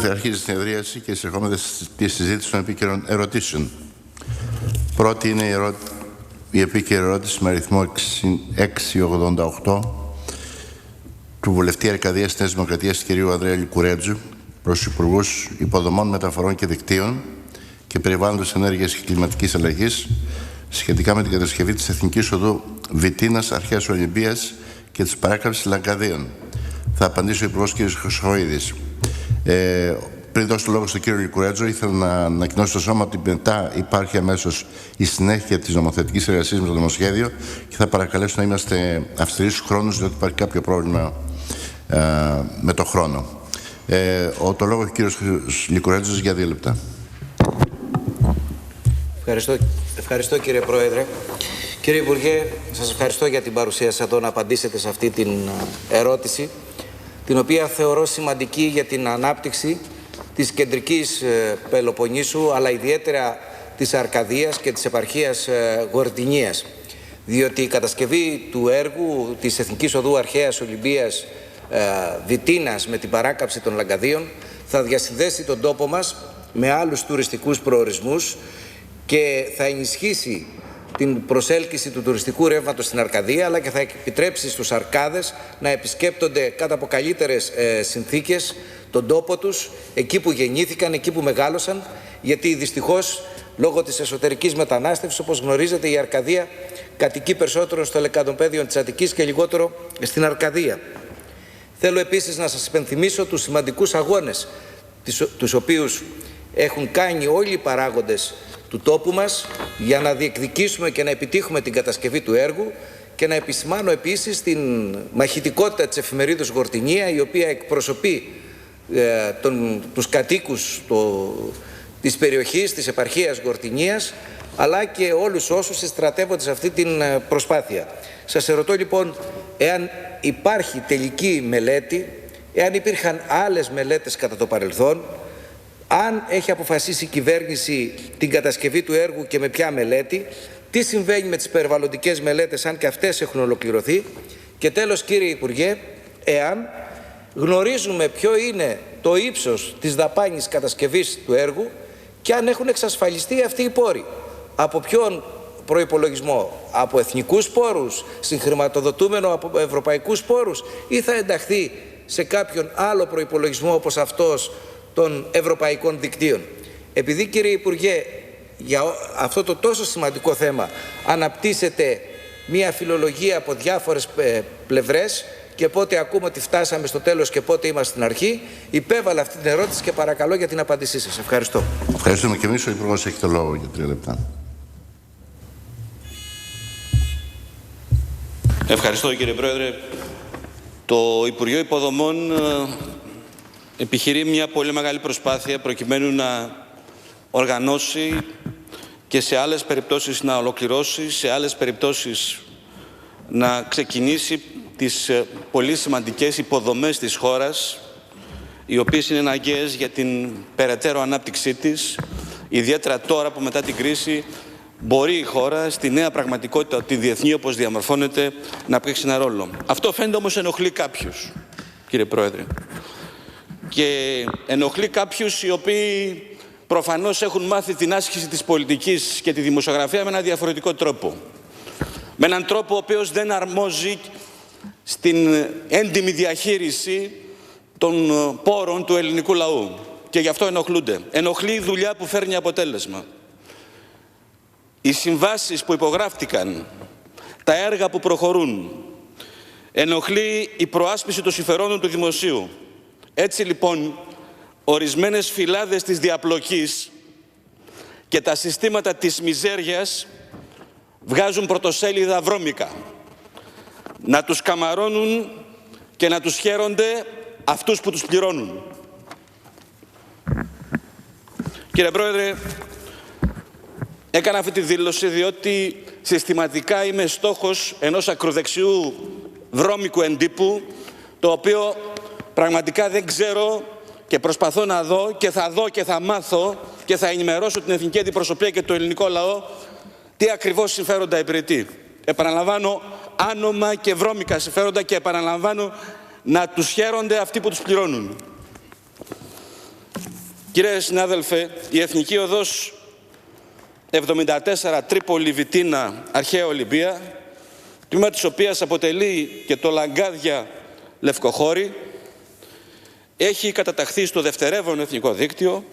Αρχίζει η συνεδρίαση και εισερχόμαστε στη συζήτηση των επίκαιρων ερωτήσεων. Πρώτη είναι η επίκαιρη ερώτηση με αριθμό 688 του βουλευτή Αρκαδίας Νέας Δημοκρατίας κ. Ανδρέα Λικουρέτζου προς τους Υπουργούς Υποδομών, Μεταφορών και Δικτύων και Περιβάλλοντος, Ενέργειας και Κλιματικής Αλλαγής σχετικά με την κατασκευή της Εθνικής Οδού Βιτίνας Αρχαίας Ολυμπίας και της παράκαμψης Λαγκαδίων. Θα απαντήσει ο Υπουργός κ. Χρυσοχοΐδης. Πριν δώσω το λόγο στον κύριο Λικουρέτζο, ήθελα να ανακοινώσω στο Σώμα ότι μετά υπάρχει αμέσως η συνέχεια της νομοθετικής εργασίας με το νομοσχέδιο και θα παρακαλέσω να είμαστε αυστηροί στους χρόνους, διότι υπάρχει κάποιο πρόβλημα με το χρόνο. Το λόγο έχει ο κύριος Λικουρέτζος για 2 λεπτά. Ευχαριστώ κύριε Πρόεδρε. Κύριε Υπουργέ, σας ευχαριστώ για την παρουσία σας εδώ να απαντήσετε σε αυτή την ερώτηση, την οποία θεωρώ σημαντική για την ανάπτυξη της κεντρικής Πελοποννήσου, αλλά ιδιαίτερα της Αρκαδίας και της επαρχίας Γορτινίας. Διότι η κατασκευή του έργου της Εθνικής Οδού Αρχαίας Ολυμπίας Βιτίνας με την παράκαμψη των Λαγκαδίων θα διασυνδέσει τον τόπο μας με άλλους τουριστικούς προορισμούς και θα ενισχύσει την προσέλκυση του τουριστικού ρεύματος στην Αρκαδία, αλλά και θα επιτρέψει στους Αρκάδες να επισκέπτονται κάτω από καλύτερες συνθήκες τον τόπο τους, εκεί που γεννήθηκαν, εκεί που μεγάλωσαν, γιατί δυστυχώς λόγω της εσωτερικής μετανάστευσης, όπως γνωρίζετε, η Αρκαδία κατοικεί περισσότερο στο λεκανοπέδιο της Αττικής και λιγότερο στην Αρκαδία. Θέλω επίσης να σας υπενθυμίσω τους σημαντικούς αγώνες τους οποίους έχουν κάνει όλοι οι παράγοντες του τόπου μας για να διεκδικήσουμε και να επιτύχουμε την κατασκευή του έργου, και να επισημάνω επίσης την μαχητικότητα της εφημερίδος Γορτινία, η οποία εκπροσωπεί τους κατοίκους της περιοχής, της επαρχίας Γορτινίας, αλλά και όλους όσους στρατεύονται σε αυτή την προσπάθεια. Σας ερωτώ λοιπόν εάν υπάρχει τελική μελέτη, εάν υπήρχαν άλλες μελέτες κατά το παρελθόν, αν έχει αποφασίσει η κυβέρνηση την κατασκευή του έργου και με ποια μελέτη, τι συμβαίνει με τις περιβαλλοντικές μελέτες, αν και αυτές έχουν ολοκληρωθεί, και τέλος κύριε Υπουργέ, εάν γνωρίζουμε ποιο είναι το ύψος της δαπάνης κατασκευής του έργου και αν έχουν εξασφαλιστεί αυτοί οι πόροι. Από ποιον προϋπολογισμό, από εθνικούς πόρους, συγχρηματοδοτούμενο από ευρωπαϊκούς πόρους, ή θα ενταχθεί σε κάποιον άλλο προϋπολογισμό όπως αυτός των ευρωπαϊκών δικτύων. Επειδή κύριε Υπουργέ, για αυτό το τόσο σημαντικό θέμα αναπτύσσεται μια φιλολογία από διάφορες πλευρές και πότε ακούμε ότι φτάσαμε στο τέλος και πότε είμαστε στην αρχή, υπέβαλα αυτή την ερώτηση και παρακαλώ για την απάντησή σας. Ευχαριστώ. Ευχαριστούμε και εμείς. Ο Υπουργός έχει το λόγο για 3 λεπτά. Ευχαριστώ κύριε Πρόεδρε. Το Υπουργείο Υποδομών επιχειρεί μια πολύ μεγάλη προσπάθεια προκειμένου να οργανώσει και σε άλλες περιπτώσεις να ολοκληρώσει, σε άλλες περιπτώσεις να ξεκινήσει τις πολύ σημαντικές υποδομές της χώρας, οι οποίες είναι αναγκαίες για την περαιτέρω ανάπτυξή της, ιδιαίτερα τώρα που μετά την κρίση μπορεί η χώρα στη νέα πραγματικότητα, τη διεθνή όπως διαμορφώνεται, να παίξει ένα ρόλο. Αυτό φαίνεται όμως ενοχλεί κάποιους, κύριε Πρόεδρε. Και ενοχλεί κάποιους οι οποίοι προφανώς έχουν μάθει την άσκηση της πολιτικής και τη δημοσιογραφία με έναν διαφορετικό τρόπο. Με έναν τρόπο ο οποίος δεν αρμόζει στην έντιμη διαχείριση των πόρων του ελληνικού λαού. Και γι' αυτό ενοχλούνται. Ενοχλεί η δουλειά που φέρνει αποτέλεσμα. Οι συμβάσεις που υπογράφτηκαν, τα έργα που προχωρούν, ενοχλεί η προάσπιση των συμφερόντων του δημοσίου. Έτσι λοιπόν, ορισμένες φυλάδες της διαπλοκής και τα συστήματα της μιζέριας βγάζουν πρωτοσέλιδα βρώμικα. Να τους καμαρώνουν και να τους χαίρονται αυτούς που τους πληρώνουν. Κύριε Πρόεδρε, έκανα αυτή τη δήλωση διότι συστηματικά είμαι στόχος ενός ακροδεξιού βρώμικου εντύπου, το οποίο πραγματικά δεν ξέρω και προσπαθώ να δω και θα μάθω και θα ενημερώσω την εθνική αντιπροσωπεία και το ελληνικό λαό τι ακριβώς συμφέροντα υπηρετεί. Επαναλαμβάνω, άνομα και βρώμικα συμφέροντα, και επαναλαμβάνω να τους χαίρονται αυτοί που τους πληρώνουν. Κύριε συνάδελφε, η Εθνική Οδός 74 Τρίπολη Βιτίνα Αρχαία Ολυμπία, τμήμα της οποίας αποτελεί και το Λαγκάδια Λευκοχώρη, έχει καταταχθεί στο δευτερεύον εθνικό δίκτυο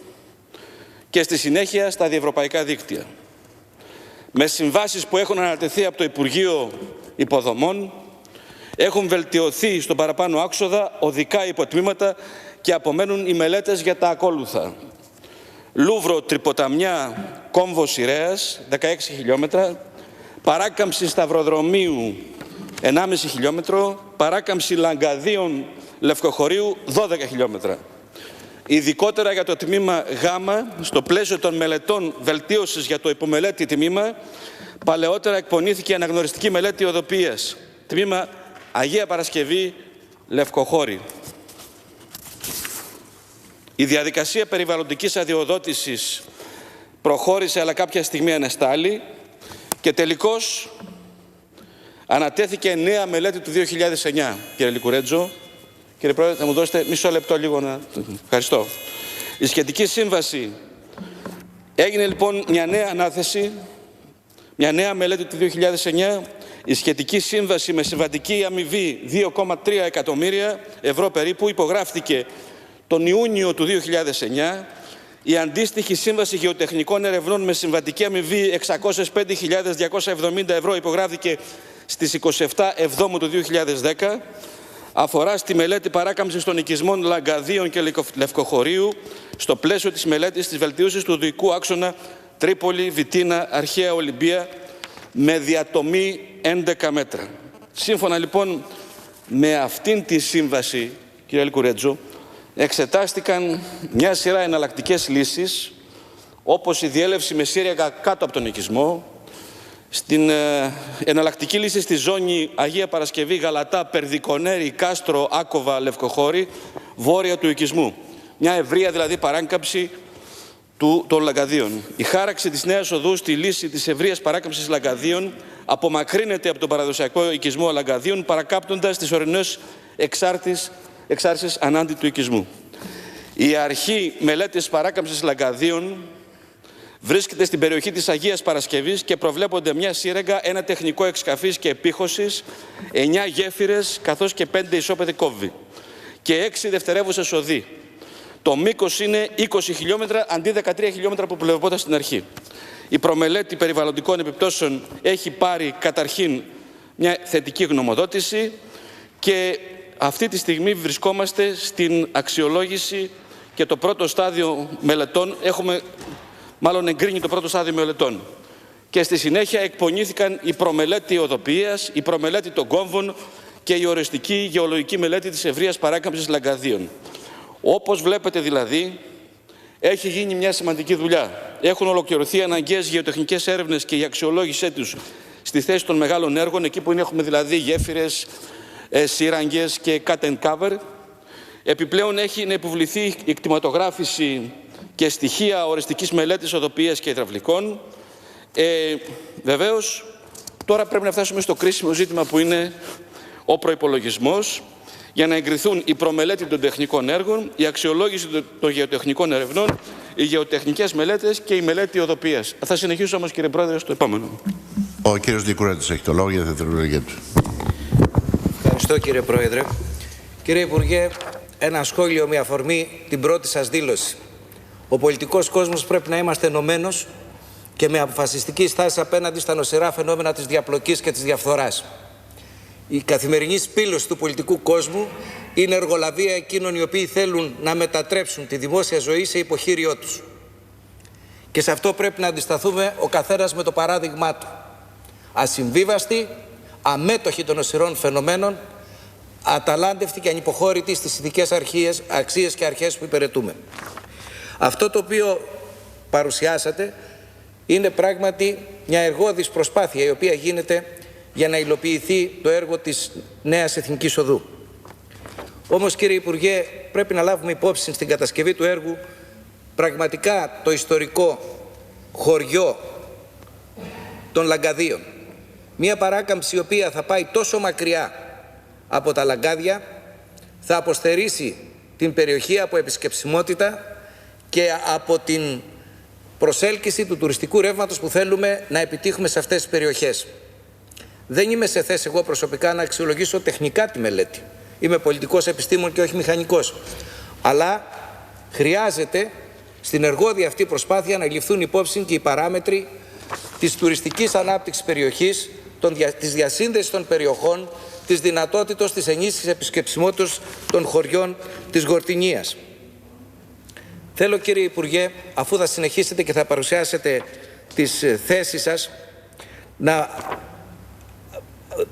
και στη συνέχεια στα διευρωπαϊκά δίκτυα. Με συμβάσεις που έχουν ανατεθεί από το Υπουργείο Υποδομών, έχουν βελτιωθεί στον παραπάνω άξοδα οδικά υποτμήματα και απομένουν οι μελέτες για τα ακόλουθα. Λούβρο Τρυποταμιά Κόμβος Ιρέας 16 χιλιόμετρα, παράκαμψη Σταυροδρομίου 1,5 χιλιόμετρο, παράκαμψη Λαγκαδίων Λευκοχωρίου 12 χιλιόμετρα. Ειδικότερα για το τμήμα Γ, στο πλαίσιο των μελετών βελτίωσης για το υπομελέτη τμήμα, παλαιότερα εκπονήθηκε αναγνωριστική μελέτη οδοποιίας, τμήμα Αγία Παρασκευή Λευκοχώρη. Η διαδικασία περιβαλλοντικής αδειοδότησης προχώρησε, αλλά κάποια στιγμή ανεστάλλει και τελικώς ανατέθηκε νέα μελέτη του 2009. Κύριε Λικουρέτζο, κύριε Πρόεδρε, θα μου δώσετε μισό λεπτό λίγο να... Ευχαριστώ. Η σχετική σύμβαση έγινε λοιπόν μια νέα ανάθεση, μια νέα μελέτη του 2009, η σχετική σύμβαση με συμβατική αμοιβή 2,3 εκατομμύρια ευρώ περίπου υπογράφτηκε τον Ιούνιο του 2009, η αντίστοιχη σύμβαση γεωτεχνικών ερευνών με συμβατική αμοιβή 605.270 ευρώ υπογράφηκε στις 27 Εβδόμου του 2010, αφορά στη μελέτη παράκαμψης των οικισμών Λαγκαδίων και Λευκοχωρίου στο πλαίσιο της μελέτης της βελτίωσης του οδικού άξονα Τρίπολη Βιτίνα Αρχαία Ολυμπία με διατομή 11 μέτρα. Σύμφωνα λοιπόν με αυτήν τη σύμβαση, κύριε Λικουρέτζο, εξετάστηκαν μια σειρά εναλλακτικές λύσεις, όπως η διέλευση με σύραγγα κάτω από τον οικισμό, στην εναλλακτική λύση στη ζώνη Αγία Παρασκευή, Γαλατά, Περδικονέρη, Κάστρο, Άκοβα, Λευκοχώρη, βόρεια του οικισμού. Μια ευρεία δηλαδή παράκαμψη των Λαγκαδίων. Η χάραξη της νέας οδού στη λύση της ευρείας παράκαμψης Λαγκαδίων απομακρύνεται από τον παραδοσιακό οικισμό Λαγκαδίων, παρακάπτοντας τις ορεινές εξάρσεις ανάντι του οικισμού. Η αρχή μελέτης παράκαμψης Λαγκαδίων βρίσκεται στην περιοχή της Αγίας Παρασκευής και προβλέπονται μια σύραγγα, ένα τεχνικό εξκαφής και επίχωσης, 9 γέφυρες καθώς και 5 ισόπεδοι κόβοι και 6 δευτερεύουσες οδοί. Το μήκος είναι 20 χιλιόμετρα αντί 13 χιλιόμετρα που προβλεπόταν στην αρχή. Η προμελέτη περιβαλλοντικών επιπτώσεων έχει πάρει καταρχήν μια θετική γνωμοδότηση και αυτή τη στιγμή βρισκόμαστε στην αξιολόγηση και το πρώτο στάδιο μελετών. Έχουμε μάλλον εγκρίνει το πρώτο στάδιο μελετών. Και στη συνέχεια εκπονήθηκαν η προμελέτη οδοποιίας, η προμελέτη των κόμβων και η οριστική γεωλογική μελέτη της ευρείας παράκαμψης Λαγκαδίων. Όπως βλέπετε δηλαδή, έχει γίνει μια σημαντική δουλειά. Έχουν ολοκληρωθεί αναγκαίες γεωτεχνικές έρευνες και η αξιολόγησή τους στη θέση των μεγάλων έργων, εκεί που έχουμε δηλαδή γέφυρες, σύραγγες και cut and cover. Επιπλέον έχει να υποβληθεί η κτηματογράφηση και στοιχεία οριστικής μελέτης οδοποιίας και υδραυλικών. Βεβαίως, τώρα πρέπει να φτάσουμε στο κρίσιμο ζήτημα που είναι ο προϋπολογισμός για να εγκριθούν η προμελέτη των τεχνικών έργων, η αξιολόγηση των γεωτεχνικών ερευνών, οι γεωτεχνικές μελέτες και η μελέτη οδοποιίας. Θα συνεχίσω όμως, κύριε Πρόεδρε, στο επόμενο. Ο κύριος Λικουρέτζος έχει το λόγο για τα δευτερολογία του. Ευχαριστώ, κύριε Πρόεδρε. Κύριε Υπουργέ, ένα σχόλιο με αφορμή την πρώτη σας δήλωση. Ο πολιτικός κόσμος πρέπει να είμαστε ενωμένος και με αποφασιστική στάση απέναντι στα νοσηρά φαινόμενα της διαπλοκής και της διαφθοράς. Η καθημερινή σπήλωση του πολιτικού κόσμου είναι εργολαβία εκείνων οι οποίοι θέλουν να μετατρέψουν τη δημόσια ζωή σε υποχείριό τους. Και σε αυτό πρέπει να αντισταθούμε ο καθένας με το παράδειγμά του. Ασυμβίβαστοι, αμέτωχοι των νοσηρών φαινομένων, αταλάντευτοι και ανυποχώρητοι στις ηθικές αξίες και αρχές που υπηρετούμε. Αυτό το οποίο παρουσιάσατε είναι πράγματι μια εργώδης προσπάθεια η οποία γίνεται για να υλοποιηθεί το έργο της νέας Εθνικής Οδού. Όμως, κύριε Υπουργέ, πρέπει να λάβουμε υπόψη στην κατασκευή του έργου πραγματικά το ιστορικό χωριό των Λαγκαδίων. Μια παράκαμψη η οποία θα πάει τόσο μακριά από τα Λαγκάδια, θα αποστερήσει την περιοχή από επισκεψιμότητα και από την προσέλκυση του τουριστικού ρεύματος που θέλουμε να επιτύχουμε σε αυτές τις περιοχές. Δεν είμαι σε θέση εγώ προσωπικά να αξιολογήσω τεχνικά τη μελέτη. Είμαι πολιτικός επιστήμον και όχι μηχανικός. Αλλά χρειάζεται στην εργόδια αυτή προσπάθεια να ληφθούν υπόψη και οι παράμετροι της τουριστικής ανάπτυξης περιοχής, της διασύνδεσης των περιοχών, της δυνατότητας της ενίσχυσης επισκεψιμότητας των χωριών της Γορτινίας. Θέλω, κύριε Υπουργέ, αφού θα συνεχίσετε και θα παρουσιάσετε τις θέσεις σας, να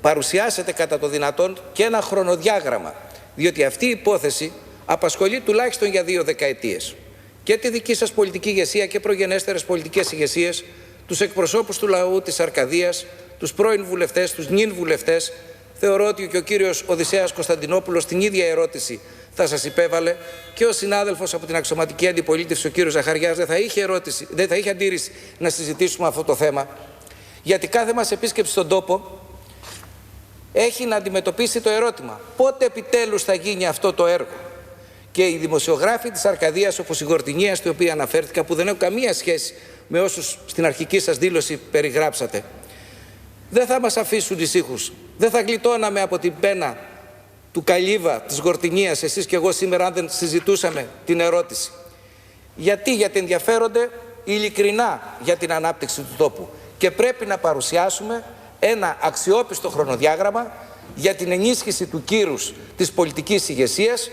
παρουσιάσετε κατά το δυνατόν και ένα χρονοδιάγραμμα, διότι αυτή η υπόθεση απασχολεί τουλάχιστον για 2 δεκαετίες και τη δική σας πολιτική ηγεσία και προγενέστερες πολιτικές ηγεσίες, τους εκπροσώπους του λαού της Αρκαδίας, τους πρώην βουλευτές, τους νυν βουλευτές. Θεωρώ ότι και ο κύριος Οδυσσέας Κωνσταντινόπουλος την ίδια ερώτηση θα σας υπέβαλε και ο συνάδελφος από την αξιωματική αντιπολίτευση, ο κύριος Ζαχαριάς, δεν θα είχε αντίρρηση να συζητήσουμε αυτό το θέμα. Γιατί κάθε μας επίσκεψη στον τόπο έχει να αντιμετωπίσει το ερώτημα πότε επιτέλους θα γίνει αυτό το έργο. Και οι δημοσιογράφοι της Αρκαδίας, όπως η Γορτινία, στη οποία αναφέρθηκα, που δεν έχουν καμία σχέση με όσους στην αρχική σας δήλωση περιγράψατε, δεν θα μας αφήσουν ησύχους. Δεν θα γλιτώναμε από την πένα του Καλύβα, της Γορτινίας, εσείς και εγώ σήμερα, αν δεν συζητούσαμε την ερώτηση. Γιατί ενδιαφέρονται ειλικρινά για την ανάπτυξη του τόπου. Και πρέπει να παρουσιάσουμε ένα αξιόπιστο χρονοδιάγραμμα για την ενίσχυση του κύρους της πολιτικής ηγεσίας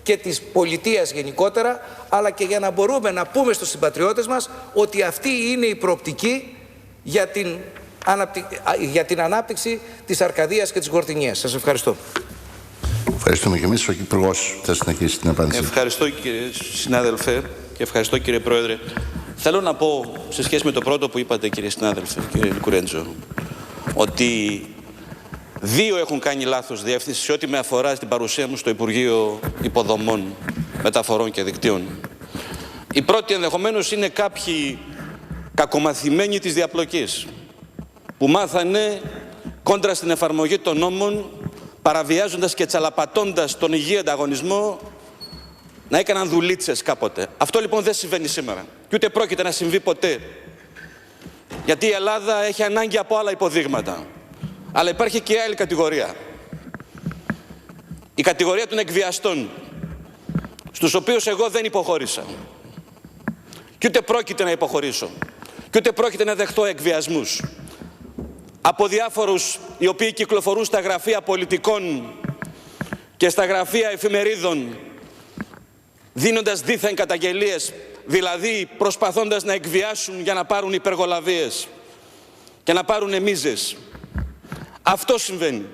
και της πολιτείας γενικότερα, αλλά και για να μπορούμε να πούμε στους συμπατριώτες μας ότι αυτή είναι η προοπτική για την ανάπτυξη της Αρκαδίας και της Γορτινίας. Σας ευχαριστώ. Ευχαριστούμε και εμείς. Ο Υπουργός θα συνεχίσει την απάντηση. Ευχαριστώ, κύριε συνάδελφε, και ευχαριστώ, κύριε Πρόεδρε. Θέλω να πω, σε σχέση με το πρώτο που είπατε, κύριε συνάδελφε, κύριε Κουρέντζο, ότι 2 έχουν κάνει λάθος διεύθυνση σε ό,τι με αφορά στην παρουσία μου στο Υπουργείο Υποδομών, Μεταφορών και Δικτύων. Η πρώτη ενδεχομένως είναι κάποιοι κακομαθημένοι της διαπλοκής που μάθανε κόντρα στην εφαρμογή των νόμων, παραβιάζοντας και τσαλαπατώντας τον υγιή ανταγωνισμό, να έκαναν δουλίτσες κάποτε. Αυτό λοιπόν δεν συμβαίνει σήμερα και ούτε πρόκειται να συμβεί ποτέ, γιατί η Ελλάδα έχει ανάγκη από άλλα υποδείγματα. Αλλά υπάρχει και άλλη κατηγορία, η κατηγορία των εκβιαστών, στους οποίους εγώ δεν υποχώρησα και ούτε πρόκειται να υποχωρήσω και ούτε πρόκειται να δεχτώ εκβιασμούς από διάφορους οι οποίοι κυκλοφορούν στα γραφεία πολιτικών και στα γραφεία εφημερίδων, δίνοντας δήθεν καταγγελίες, δηλαδή προσπαθώντας να εκβιάσουν για να πάρουν υπεργολαβίες και να πάρουν μίζες. Αυτό συμβαίνει.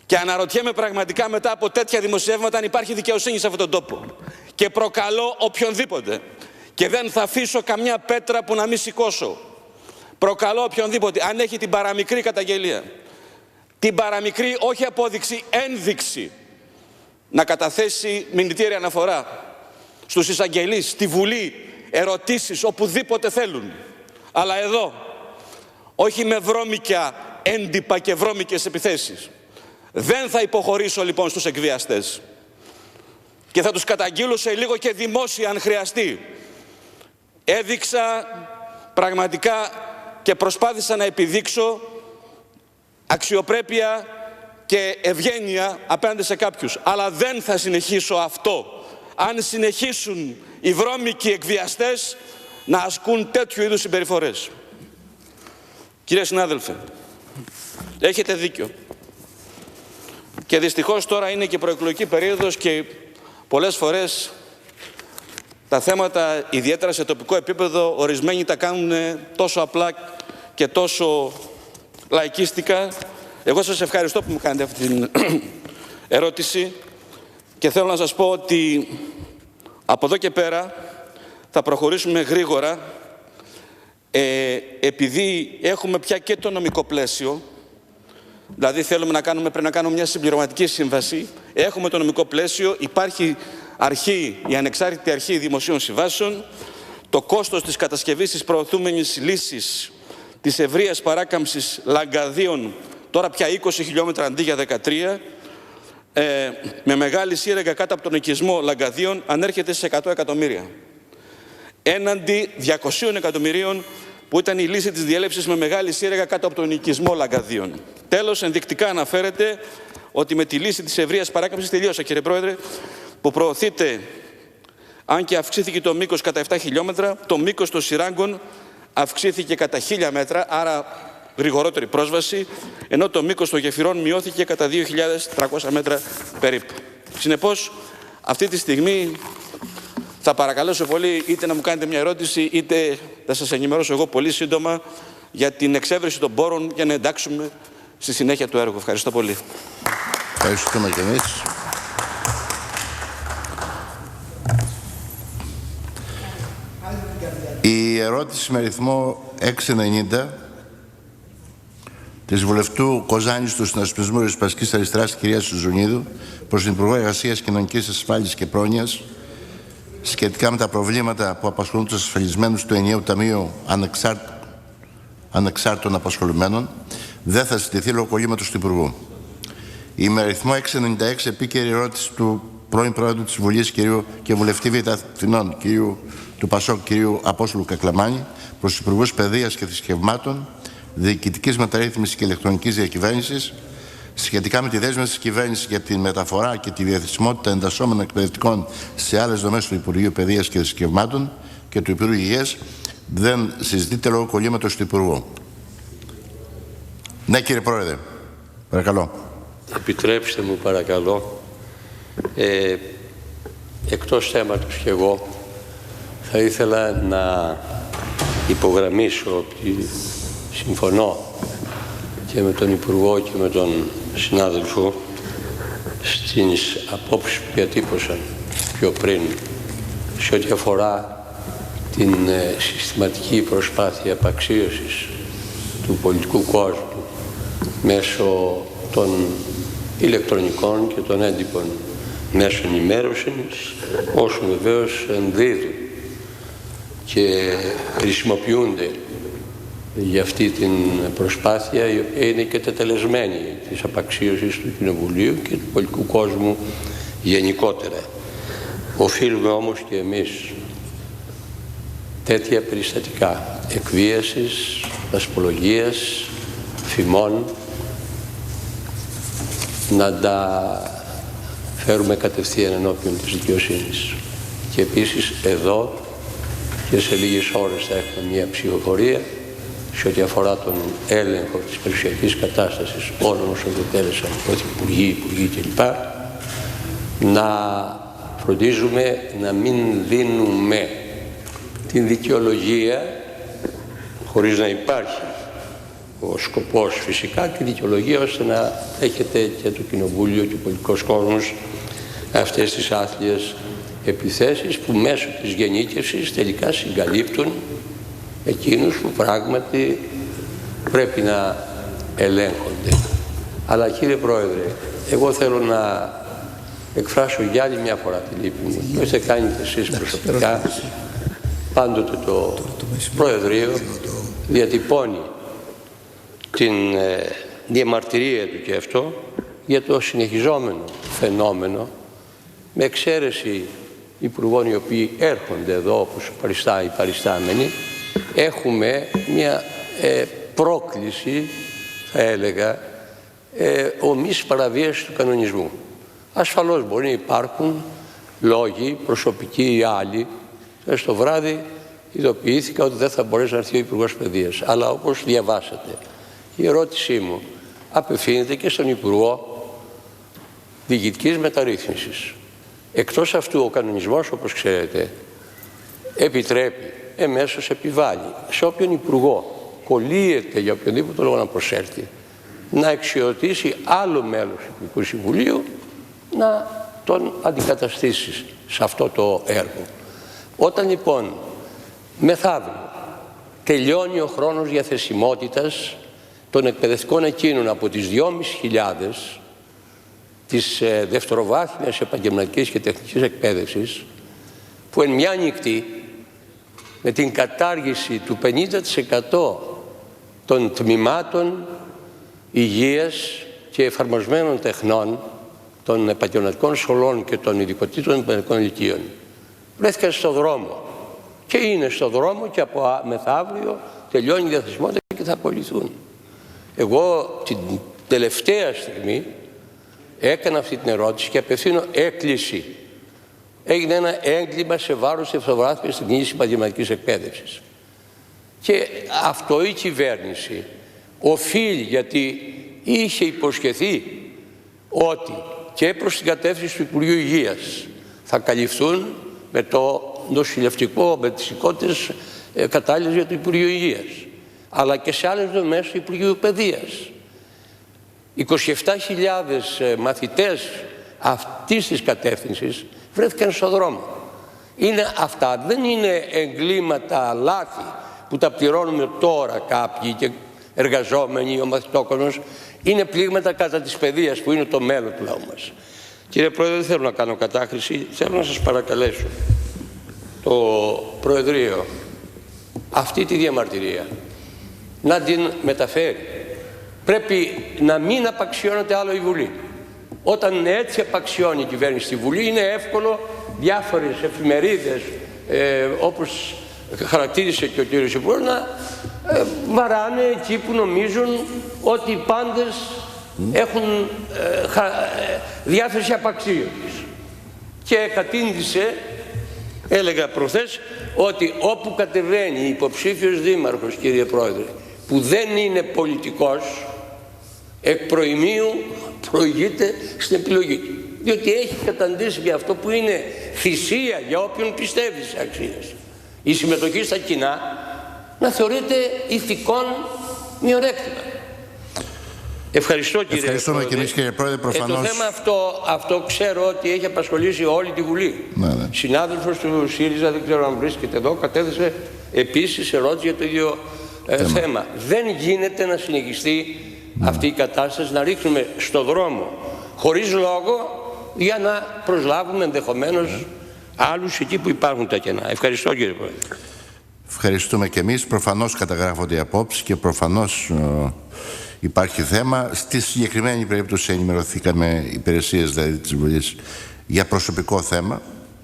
Και αναρωτιέμαι πραγματικά μετά από τέτοια δημοσιεύματα αν υπάρχει δικαιοσύνη σε αυτόν τον τόπο. Και προκαλώ οποιονδήποτε. Και δεν θα αφήσω καμιά πέτρα που να μην σηκώσω. Προκαλώ οποιονδήποτε, αν έχει την παραμικρή καταγγελία, την παραμικρή όχι απόδειξη, ένδειξη, να καταθέσει μηνυτήρια αναφορά στους εισαγγελείς, στη Βουλή, ερωτήσεις, οπουδήποτε θέλουν. Αλλά εδώ, όχι με βρώμικια έντυπα και βρώμικες επιθέσεις. Δεν θα υποχωρήσω λοιπόν στους εκβιαστές και θα τους καταγγείλω σε λίγο και δημόσια αν χρειαστεί. Έδειξα πραγματικά και προσπάθησα να επιδείξω αξιοπρέπεια και ευγένεια απέναντι σε κάποιους. Αλλά δεν θα συνεχίσω αυτό αν συνεχίσουν οι βρώμικοι εκβιαστές να ασκούν τέτοιου είδους συμπεριφορές. Κύριε συνάδελφε, έχετε δίκιο. Και δυστυχώς τώρα είναι και προεκλογική περίοδος και πολλές φορές τα θέματα, ιδιαίτερα σε τοπικό επίπεδο, ορισμένοι τα κάνουν τόσο απλά και τόσο λαϊκίστικα. Εγώ σας ευχαριστώ που μου κάνετε αυτή την ερώτηση και θέλω να σας πω ότι από εδώ και πέρα θα προχωρήσουμε γρήγορα, επειδή έχουμε πια και το νομικό πλαίσιο, δηλαδή πρέπει να κάνουμε μια συμπληρωματική σύμβαση, έχουμε το νομικό πλαίσιο, υπάρχει αρχή, η ανεξάρτητη αρχή δημοσίων συμβάσεων, το κόστος της κατασκευής της προωθούμενης λύσης της ευρείας παράκαμψης Λαγκαδίων, τώρα πια 20 χιλιόμετρα αντί για 13, με μεγάλη σύραγγα κάτω από τον οικισμό Λαγκαδίων, ανέρχεται σε 100 εκατομμύρια. έναντι 200 εκατομμυρίων που ήταν η λύση της διέλευσης με μεγάλη σύραγγα κάτω από τον οικισμό Λαγκαδίων. Τέλος, ενδεικτικά αναφέρεται ότι με τη λύση της ευρείας παράκαμψης, τελείωσα κύριε Πρόεδρε, που προωθείται, αν και αυξήθηκε το μήκος κατά 7 χιλιόμετρα, το μήκος των σειράγκων αυξήθηκε κατά 1000 μέτρα, άρα γρηγορότερη πρόσβαση, ενώ το μήκος των γεφυρών μειώθηκε κατά 2.300 μέτρα περίπου. Συνεπώς, αυτή τη στιγμή θα παρακαλέσω πολύ είτε να μου κάνετε μια ερώτηση, είτε θα σας ενημερώσω εγώ πολύ σύντομα για την εξέβρεση των πόρων για να εντάξουμε στη συνέχεια του έργου. Ευχαριστώ πολύ. Ευχαριστούμε και εμείς. Η ερώτηση με αριθμό 690 της βουλευτού Κοζάνης του Συνασπισμού Ριζοσπαστικής Αριστεράς κυρίας Σουζουνίδου προς την Υπουργό Εργασίας, Κοινωνικής Ασφάλισης και Πρόνοιας σχετικά με τα προβλήματα που απασχολούν τους ασφαλισμένους του Ενιαίου Ταμείου Ανεξάρτητων Απασχολουμένων, δεν θα συζητηθεί λόγω κολλήματος του Υπουργού. Η με αριθμό 696 επίκαιρη ερώτηση του πρώην Πρόεδρου της Βουλής και Βουλευτή Β' Αθηνών του ΠΑΣΟΚ κ. Απόστολου Κακλαμάνη προς τους Υπουργούς Παιδείας και Θρησκευμάτων, Διοικητικής Μεταρρύθμισης και Ηλεκτρονικής Διακυβέρνησης σχετικά με τη δέσμευση της κυβέρνησης για τη μεταφορά και τη διαθεσιμότητα εντασσόμενων εκπαιδευτικών σε άλλες δομές του Υπουργείου Παιδείας και Θρησκευμάτων και του Υπουργείου Υγείας, δεν συζητείται λόγω κολλήματος του Υπουργού. Ναι, κύριε Πρόεδρε, παρακαλώ. Επιτρέψτε μου παρακαλώ, εκτός θέματος και εγώ, θα ήθελα να υπογραμμίσω ότι συμφωνώ και με τον Υπουργό και με τον συνάδελφο στις απόψεις που διατύπωσαν πιο πριν σε ό,τι αφορά την συστηματική προσπάθεια απαξίωσης του πολιτικού κόσμου μέσω των ηλεκτρονικών και των έντυπων μέσων ενημέρωσης, όσο βεβαίως ενδίδουν και χρησιμοποιούνται για αυτή την προσπάθεια, η οποία είναι και τετελεσμένη της απαξίωσης του Κοινοβουλίου και του πολιτικού κόσμου γενικότερα. Οφείλουμε όμως και εμείς τέτοια περιστατικά εκβίασης, δασπολογίας, φημών να τα φέρουμε κατευθείαν ενώπιον της δικαιοσύνης. Και επίσης εδώ και σε λίγες ώρες θα έχουμε μια ψηφοφορία σε ό,τι αφορά τον έλεγχο της περιουσιακής κατάστασης όλων όσων διατέλεσαν πρωθυπουργοί, υπουργοί κλπ. Να φροντίζουμε να μην δίνουμε την δικαιολογία, χωρίς να υπάρχει ο σκοπός φυσικά, τη δικαιολογία ώστε να έχετε και το Κοινοβούλιο και ο πολιτικός κόσμος αυτές τις άθλιες επιθέσεις που μέσω της γενίκευσης τελικά συγκαλύπτουν εκείνους που πράγματι πρέπει να ελέγχονται. Αλλά κύριε Πρόεδρε, εγώ θέλω να εκφράσω για άλλη μια φορά τη λύπη μου. Το έχετε κάνει και εσείς προσωπικά. Πάντοτε το Προεδρείο διατυπώνει την διαμαρτυρία του και αυτό για το συνεχιζόμενο φαινόμενο, με εξαίρεση υπουργών οι οποίοι έρχονται εδώ όπως οι παριστάμενοι, έχουμε μια πρόκληση, θα έλεγα, ομής παραβίασης του κανονισμού. Ασφαλώς μπορεί να υπάρχουν λόγοι, προσωπικοί ή άλλοι. Στο βράδυ ειδοποιήθηκα ότι δεν θα μπορέσει να έρθει ο Υπουργός Παιδείας. Αλλά όπως διαβάσατε, η ερώτησή μου απευθύνεται και στον Υπουργό Διοικητικής Μεταρρύθμισης. Εκτός αυτού, ο κανονισμός, όπως ξέρετε, επιτρέπει, εμέσως επιβάλλει σε όποιον Υπουργό κολλείεται για οποιονδήποτε λόγο να προσέλθει, να εξιωτήσει άλλο μέλος του Υπουργικού Συμβουλίου να τον αντικαταστήσει σε αυτό το έργο. Όταν λοιπόν μεθαύριο τελειώνει ο χρόνος διαθεσιμότητας των εκπαιδευτικών εκείνων από τις 2.500 της δευτεροβάθμιας επαγγελματικής και τεχνικής εκπαίδευσης, που εν μια νυχτή με την κατάργηση του 50% των τμήματων υγείας και εφαρμοσμένων τεχνών των επαγγελματικών σχολών και των ειδικοτήτων επαγγελματικών ηλικίων βρέθηκαν στον δρόμο Και είναι στο δρόμο και από μεθαύριο τελειώνει η διαθεσιμότητα και θα απολυθούν. Εγώ την τελευταία στιγμή έκανα αυτή την ερώτηση και απευθύνω έκκληση. Έγινε ένα έγκλημα σε βάρος της ευθοβράθμιας στην κίνηση επαγγελματικής εκπαίδευσης. Και αυτό η κυβέρνηση οφείλει, γιατί είχε υποσχεθεί ότι και προς την κατεύθυνση του Υπουργείου Υγείας θα καλυφθούν με το νοσηλευτικό, με τις οικότητες κατάλληλες για το Υπουργείο Υγείας, αλλά και σε άλλες δομές του Υπουργείου Παιδείας. 27.000 μαθητές αυτής της κατεύθυνσης βρέθηκαν στον δρόμο. Αυτά δεν είναι εγκλήματα, λάθη που τα πληρώνουμε τώρα κάποιοι και εργαζόμενοι, ο μαθητόκοσμος. Είναι πλήγματα κατά της παιδείας που είναι το μέλλον του λαού μας. Κύριε Πρόεδρε, δεν θέλω να κάνω κατάχρηση, θέλω να σας παρακαλέσω το Προεδρείο αυτή τη διαμαρτυρία να την μεταφέρει. Πρέπει να μην απαξιώνεται άλλο η Βουλή. Όταν έτσι απαξιώνει η κυβέρνηση στη Βουλή, είναι εύκολο διάφορες εφημερίδες, όπως χαρακτήρισε και ο κύριος Υπουργός, να βαράνε εκεί που νομίζουν ότι οι πάντες έχουν διάθεση απαξίωσης. Και κατήντησε, έλεγα προχθές, ότι όπου κατεβαίνει υποψήφιος δήμαρχος, κύριε Πρόεδρε, που δεν είναι πολιτικός, εκ προημίου προηγείται στην επιλογή του. Διότι έχει καταντήσει για αυτό που είναι θυσία για όποιον πιστεύει σε αξίες. Η συμμετοχή στα κοινά να θεωρείται ηθικών μειονέκτημα. Ευχαριστώ, κύριε Ευχαριστούμε Πρόεδρε. και εμείς, κύριε Πρόεδρε, προφανώς. Το θέμα αυτό ξέρω ότι έχει απασχολήσει όλη τη Βουλή. Ναι. Συνάδελφος του ΣΥΡΙΖΑ, δεν ξέρω αν βρίσκεται εδώ, κατέθεσε επίσης ερώτηση για το ίδιο θέμα. Δεν γίνεται να συνεχιστεί αυτή η κατάσταση, να ρίχνουμε στο δρόμο χωρίς λόγο για να προσλάβουμε ενδεχομένως άλλους εκεί που υπάρχουν τα κενά. Ευχαριστώ, κύριε Πρόεδρε. Ευχαριστούμε και εμείς. Προφανώς καταγράφονται οι απόψεις και προφανώς υπάρχει θέμα. Στη συγκεκριμένη περίπτωση ενημερωθήκαμε υπηρεσίες δηλαδή της Βουλής για προσωπικό θέμα.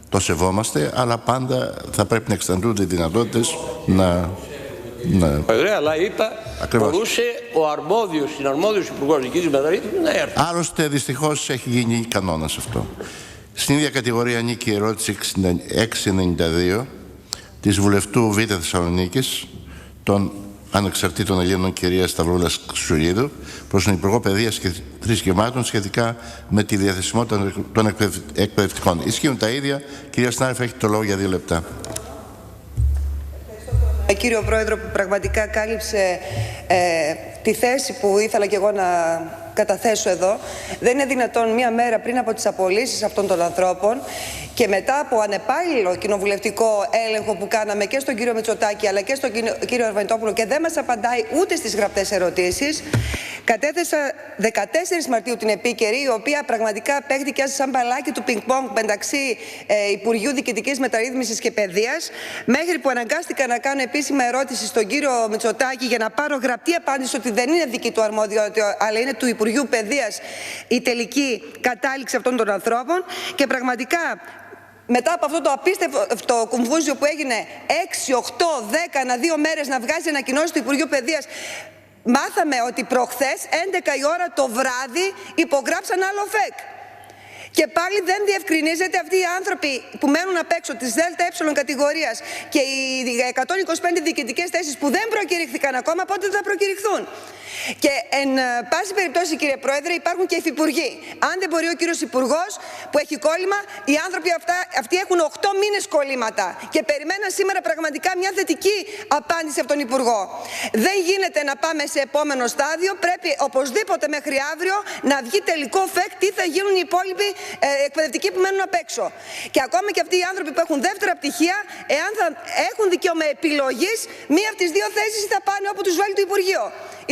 Το σεβόμαστε, αλλά πάντα θα πρέπει να εξαντλούνται οι δυνατότητες να... Αλλά είπα, ακριβώς, μπορούσε ο αρμόδιος υπουργός δικής μεταρρύθμισης να έρθει. Άλλωστε, δυστυχώς έχει γίνει κανόνας αυτό. Στην ίδια κατηγορία ανήκει η ερώτηση 692 της βουλευτού Β' Θεσσαλονίκης των Ανεξαρτήτων Ελλήνων, κυρία Σταυρούλας Ξουλίδου, προς τον Υπουργό Παιδείας και Θρησκευμάτων σχετικά με τη διαθεσιμότητα των εκπαιδευτικών. Ισχύουν τα ίδια. Κυρία συνάδελφε, έχετε το λόγο για 2 λεπτά. Κύριο Πρόεδρο, που πραγματικά κάλυψε τη θέση που ήθελα και εγώ να καταθέσω εδώ. Δεν είναι δυνατόν μία μέρα πριν από τις απολύσεις αυτών των ανθρώπων και μετά από ανεπάλληλο κοινοβουλευτικό έλεγχο που κάναμε και στον κύριο Μητσοτάκη αλλά και στον κύριο Αρβανιτόπουλο και δεν μας απαντάει ούτε στις γραπτές ερωτήσεις, κατέθεσα 14 Μαρτίου την επίκαιρη, η οποία πραγματικά παίχτηκε σαν μπαλάκι του πινκ-πονγκ μεταξύ Υπουργείου Διοικητικής Μεταρρύθμισης και Παιδείας, μέχρι που αναγκάστηκα να κάνω επίσημα ερώτηση στον κύριο Μητσοτάκη για να πάρω γραπτή απάντηση ότι δεν είναι δική του αρμοδιότητα, αλλά είναι του Υπουργείου Παιδείας η τελική κατάληξη αυτών των ανθρώπων. Και πραγματικά μετά από αυτό το απίστευτο κουμβούζιο που έγινε 6, 8, 10 ανά 2 μέρες να βγάζει ανακοινώσεις του Υπουργείου Παιδείας, μάθαμε ότι προχθές 11 η ώρα το βράδυ υπογράψαν άλλο ΦΕΚ. Και πάλι δεν διευκρινίζεται αυτοί οι άνθρωποι που μένουν απ' έξω της ΔΕΛΤΑ κατηγορίας και οι 125 διοικητικές θέσεις που δεν προκηρύχθηκαν ακόμα, πότε θα προκηρυχθούν. Και εν πάση περιπτώσει, κύριε Πρόεδρε, υπάρχουν και υφυπουργοί. Αν δεν μπορεί ο κύριος Υπουργός που έχει κόλλημα, οι άνθρωποι αυτοί έχουν 8 μήνες κολλήματα και περιμέναν σήμερα πραγματικά μια θετική απάντηση από τον Υπουργό. Δεν γίνεται να πάμε σε επόμενο στάδιο. Πρέπει οπωσδήποτε μέχρι αύριο να βγει τελικό ΦΕΚ τι θα γίνουν οι υπόλοιποι εκπαιδευτικοί που μένουν απ' έξω. Και ακόμα και αυτοί οι άνθρωποι που έχουν δεύτερα πτυχία, εάν θα έχουν δικαίωμα επιλογής, μία από τις 2 θέσεις θα πάνε όπου τους βάλει το Υπουργείο.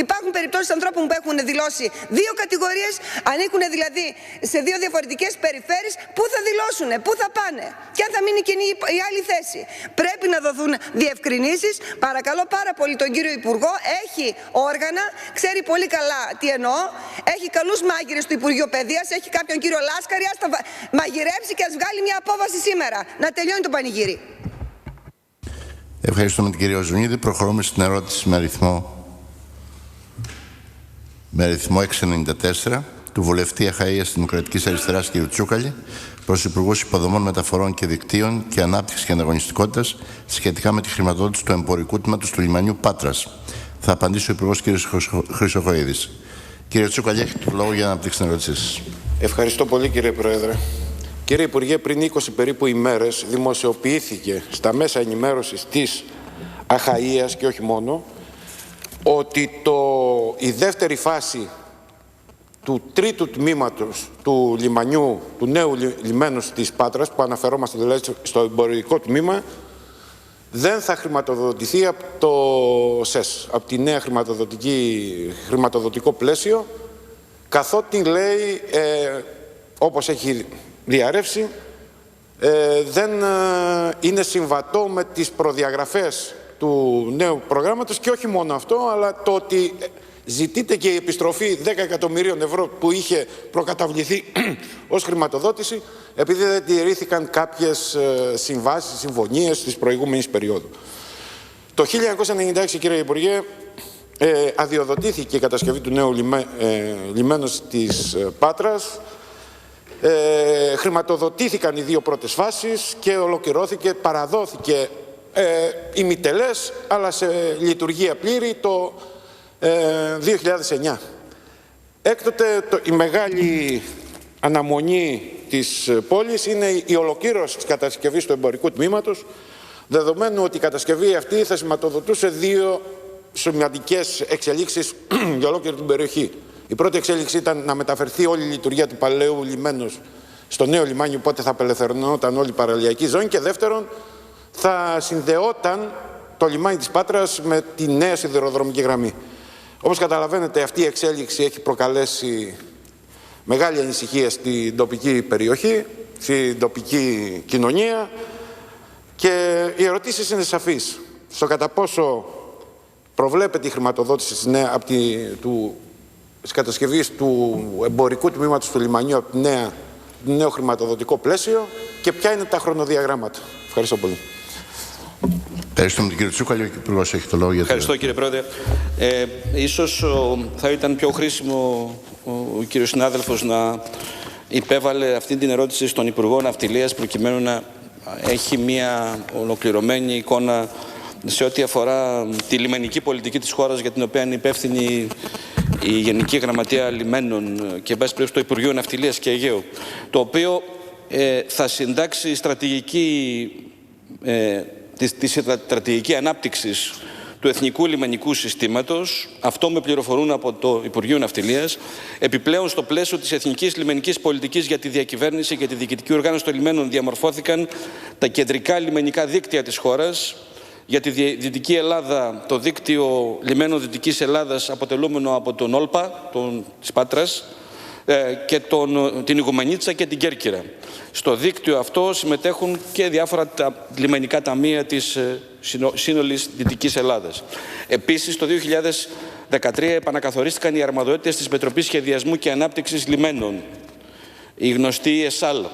Υπάρχουν περιπτώσεις ανθρώπων που έχουν δηλώσει 2 κατηγορίες, ανήκουν δηλαδή σε 2 διαφορετικές περιφέρειες. Πού θα δηλώσουν, πού θα πάνε και αν θα μείνει κοινή η άλλη θέση. Πρέπει να δοθούν διευκρινήσεις. Παρακαλώ πάρα πολύ τον κύριο Υπουργό. Έχει όργανα, ξέρει πολύ καλά τι εννοώ. Έχει καλούς μάγειρες του Υπουργείου Παιδείας. Έχει κάποιον κύριο Λάσκαρη. Ας τα μαγειρέψει και ας βγάλει μια απόφαση σήμερα. Να τελειώνει το πανηγύρι. Ευχαριστούμε την κυρία Ζουνίδη. Προχωρούμε στην ερώτηση με αριθμό 694 του βουλευτή Αχαΐας Δημοκρατικής Αριστεράς κ. Τσούκαλη προς Υπουργούς Υποδομών, Μεταφορών και Δικτύων και Ανάπτυξης και Ανταγωνιστικότητας σχετικά με τη χρηματοδότηση του εμπορικού τμήματος του λιμανιού Πάτρας. Θα απαντήσει ο Υπουργός κ. Χρυσοχοΐδης. Κύριε Τσούκαλη, έχετε το λόγο για να αναπτύξετε την ερώτησή σας. Ευχαριστώ πολύ, κύριε Πρόεδρε. Κύριε Υπουργέ, πριν 20 περίπου ημέρες δημοσιοποιήθηκε στα μέσα ενημέρωσης της Αχαΐας και όχι μόνο ότι η δεύτερη φάση του τρίτου τμήματος του λιμανιού, του νέου λιμένου της Πάτρας, που αναφερόμαστε δηλαδή στο εμπορικό τμήμα, δεν θα χρηματοδοτηθεί από το ΣΕΣ, από τη νέα χρηματοδοτικό πλαίσιο, καθότι λέει, όπως έχει διαρρεύσει, δεν είναι συμβατό με τις προδιαγραφές του νέου προγράμματος και όχι μόνο αυτό, αλλά το ότι ζητείται και η επιστροφή 10 εκατομμυρίων ευρώ που είχε προκαταβληθεί ως χρηματοδότηση, επειδή δεν τηρήθηκαν κάποιες συμβάσεις, συμφωνίες της προηγούμενης περίοδου. Το 1996, κύριε Υπουργέ, αδειοδοτήθηκε η κατασκευή του νέου λιμένου της Πάτρας, χρηματοδοτήθηκαν οι δύο πρώτες φάσεις και ολοκληρώθηκε, παραδόθηκε ημιτελές, αλλά σε λειτουργία πλήρη το 2009. Έκτοτε η μεγάλη αναμονή της πόλης είναι η ολοκλήρωση της κατασκευής του εμπορικού τμήματος, δεδομένου ότι η κατασκευή αυτή θα σηματοδοτούσε δύο σημαντικές εξελίξεις για ολόκληρη την περιοχή. Η πρώτη εξέλιξη ήταν να μεταφερθεί όλη η λειτουργία του παλαιού λιμένου στο νέο λιμάνι, οπότε θα απελευθερωνόταν όλη η παραλιακή ζώνη, και δεύτερον θα συνδεόταν το λιμάνι της Πάτρας με τη νέα σιδηροδρομική γραμμή. Όπως καταλαβαίνετε, αυτή η εξέλιξη έχει προκαλέσει μεγάλη ανησυχία στην τοπική περιοχή, στην τοπική κοινωνία, και οι ερωτήσεις είναι σαφείς. Στο κατά πόσο προβλέπεται η χρηματοδότηση της κατασκευής του εμπορικού τμήματος του λιμανιού από το νέο χρηματοδοτικό πλαίσιο και ποια είναι τα χρονοδιαγράμματα. Ευχαριστώ πολύ. Ευχαριστούμε τον κύριο Τσούκαλη. Ο Υπουργός έχει το λόγο για το... Ευχαριστώ, κύριε Πρόεδρε. Ίσως θα ήταν πιο χρήσιμο ο κύριος συνάδελφος να υπέβαλε αυτή την ερώτηση στον Υπουργό Ναυτιλίας, προκειμένου να έχει μια ολοκληρωμένη εικόνα σε ό,τι αφορά τη λιμενική πολιτική της χώρας, για την οποία είναι υπεύθυνη η Γενική Γραμματεία Λιμένων και, εν πάση περιπτώσει, το Υπουργείο Ναυτιλίας και Αιγαίου, το οποίο θα συντάξει τη στρατηγική ανάπτυξης του εθνικού λιμενικού συστήματος. Αυτό με πληροφορούν από το Υπουργείο Ναυτιλίας. Επιπλέον, στο πλαίσιο της εθνικής λιμενικής πολιτικής για τη διακυβέρνηση και τη διοικητική οργάνωση των λιμένων, διαμορφώθηκαν τα κεντρικά λιμενικά δίκτυα της χώρας. Για τη Δυτική Ελλάδα, το δίκτυο λιμένων Δυτικής Ελλάδας, αποτελούμενο από τον Όλπα, της Πάτρας, και την Ιγουμενίτσα και την Κέρκυρα. Στο δίκτυο αυτό συμμετέχουν και διάφορα λιμενικά ταμεία της σύνολης Δυτικής Ελλάδας. Επίσης, το 2013 επανακαθορίστηκαν οι αρμοδιότητες της Επιτροπής Σχεδιασμού και Ανάπτυξης Λιμένων, η γνωστή ΕΣΑΛ.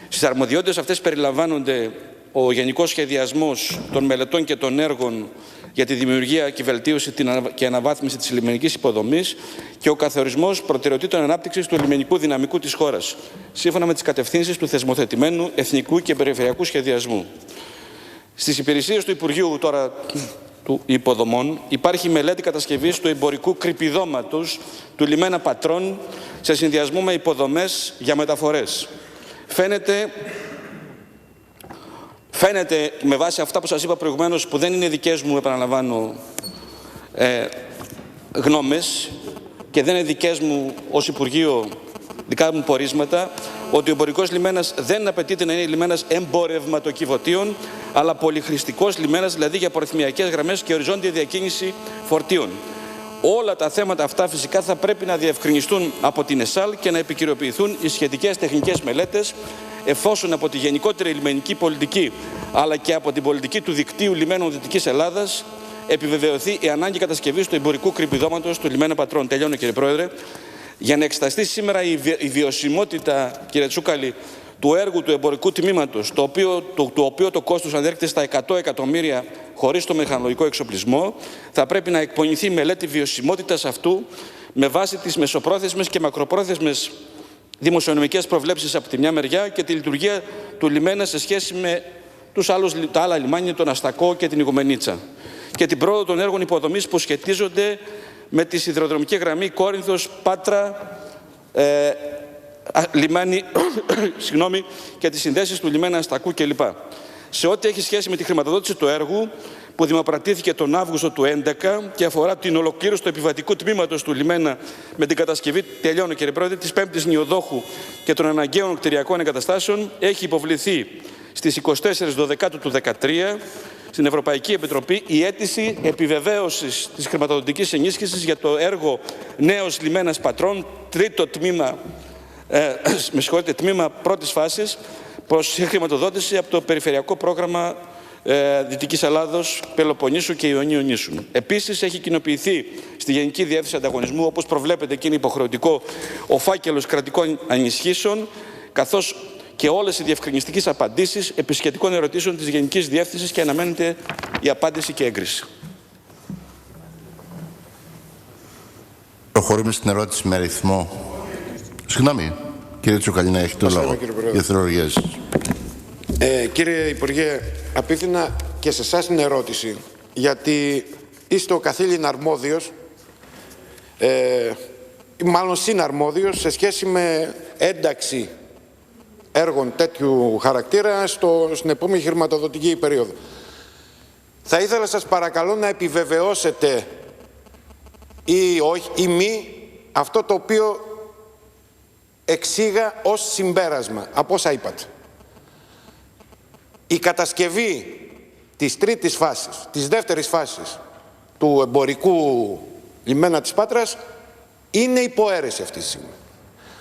Στις αρμοδιότητες αυτές περιλαμβάνονται ο γενικός σχεδιασμός των μελετών και των έργων για τη δημιουργία και βελτίωση και αναβάθμιση της λιμενικής υποδομής και ο καθορισμός προτεραιοτήτων ανάπτυξης του λιμενικού δυναμικού της χώρας, σύμφωνα με τις κατευθύνσεις του θεσμοθετημένου εθνικού και περιφερειακού σχεδιασμού. Στις υπηρεσίες του Υπουργείου του Υποδομών υπάρχει μελέτη κατασκευής του εμπορικού κρυπηδώματος του λιμένα Πατρών σε συνδυασμό με υποδομές για μεταφορές. Φαίνεται με βάση αυτά που σας είπα προηγουμένως, που δεν είναι δικές μου, επαναλαμβάνω, γνώμες και δεν είναι δικές μου ως Υπουργείο δικά μου πορίσματα, ότι ο εμπορικός λιμένας δεν απαιτείται να είναι λιμένας εμπορευματοκιβωτίων, αλλά πολυχρηστικός λιμένας, δηλαδή για πορυθμιακές γραμμές και οριζόντια διακίνηση φορτίων. Όλα τα θέματα αυτά φυσικά θα πρέπει να διευκρινιστούν από την ΕΣΑΛ και να επικυροποιηθούν οι σχετικές τεχνικές μελέτες, εφόσον από τη γενικότερη λιμενική πολιτική αλλά και από την πολιτική του δικτύου λιμένων Δυτικής Ελλάδας επιβεβαιωθεί η ανάγκη κατασκευής του εμπορικού κρυπηδώματος του λιμένα Πατρών. Τελειώνω, κύριε Πρόεδρε. Για να εξεταστεί σήμερα η βιωσιμότητα, κύριε Τσούκαλη, του έργου του εμπορικού τμήματος, το οποίο το κόστος ανέρχεται στα 100 εκατομμύρια χωρίς το μηχανολογικό εξοπλισμό, θα πρέπει να εκπονηθεί μελέτη βιωσιμότητας αυτού με βάση τις μεσοπρόθεσμες και μακροπρόθεσμες δημοσιονομικές προβλέψεις από τη μια μεριά και τη λειτουργία του λιμένα σε σχέση με τα άλλα λιμάνια, τον Αστακό και την Ιγουμενίτσα, και την πρόοδο των έργων υποδομής που σχετίζονται με τη σιδηροδρομική γραμμή Κόρινθος-Πάτρα, λιμάνι και τις συνδέσεις του λιμένα Αστακού κλπ. Σε ό,τι έχει σχέση με τη χρηματοδότηση του έργου που δημοπρατήθηκε τον Αύγουστο του 2011 και αφορά την ολοκλήρωση του επιβατικού τμήματος του λιμένα με την κατασκευή, τελειώνω κύριε Πρόεδρε, της 5ης νιοδόχου και των αναγκαίων κτηριακών εγκαταστάσεων, έχει υποβληθεί στις 24 Δεκάτου του 2013 στην Ευρωπαϊκή Επιτροπή η αίτηση επιβεβαίωσης της χρηματοδοτικής ενίσχυσης για το έργο Νέος Λιμένας Πατρών, τρίτο τμήμα, τμήμα πρώτης φάσης, προς χρηματοδότηση από το Περιφερειακό Πρόγραμμα Δυτικής Ελλάδος, Πελοποννήσου και Ιωνίου νήσου. Επίσης, έχει κοινοποιηθεί στη Γενική Διεύθυνση Ανταγωνισμού, όπως προβλέπεται και είναι υποχρεωτικό, ο φάκελος κρατικών ενισχύσεων, καθώς και όλες οι διευκρινιστικές απαντήσεις επί σχετικών ερωτήσεων της Γενικής Διεύθυνσης, και αναμένεται η απάντηση και έγκριση. Προχωρούμε στην ερώτηση με αριθμό. Συγγνώμη, κύριε Τσουκαλινά, έχει το λόγο. Κύριε Υπουργέ, απίθυνα και σε εσάς την ερώτηση, γιατί είστε ο καθήλυν αρμόδιος, μάλλον συναρμόδιος, σε σχέση με ένταξη έργων τέτοιου χαρακτήρα στην επόμενη χρηματοδοτική περίοδο. Θα ήθελα σας παρακαλώ να επιβεβαιώσετε ή όχι ή μη αυτό το οποίο εξήγα ως συμπέρασμα από όσα είπατε. Η κατασκευή της τρίτης φάσης, της δεύτερης φάσης του εμπορικού λιμένα της Πάτρας είναι υποαίρεση αυτή τη στιγμή.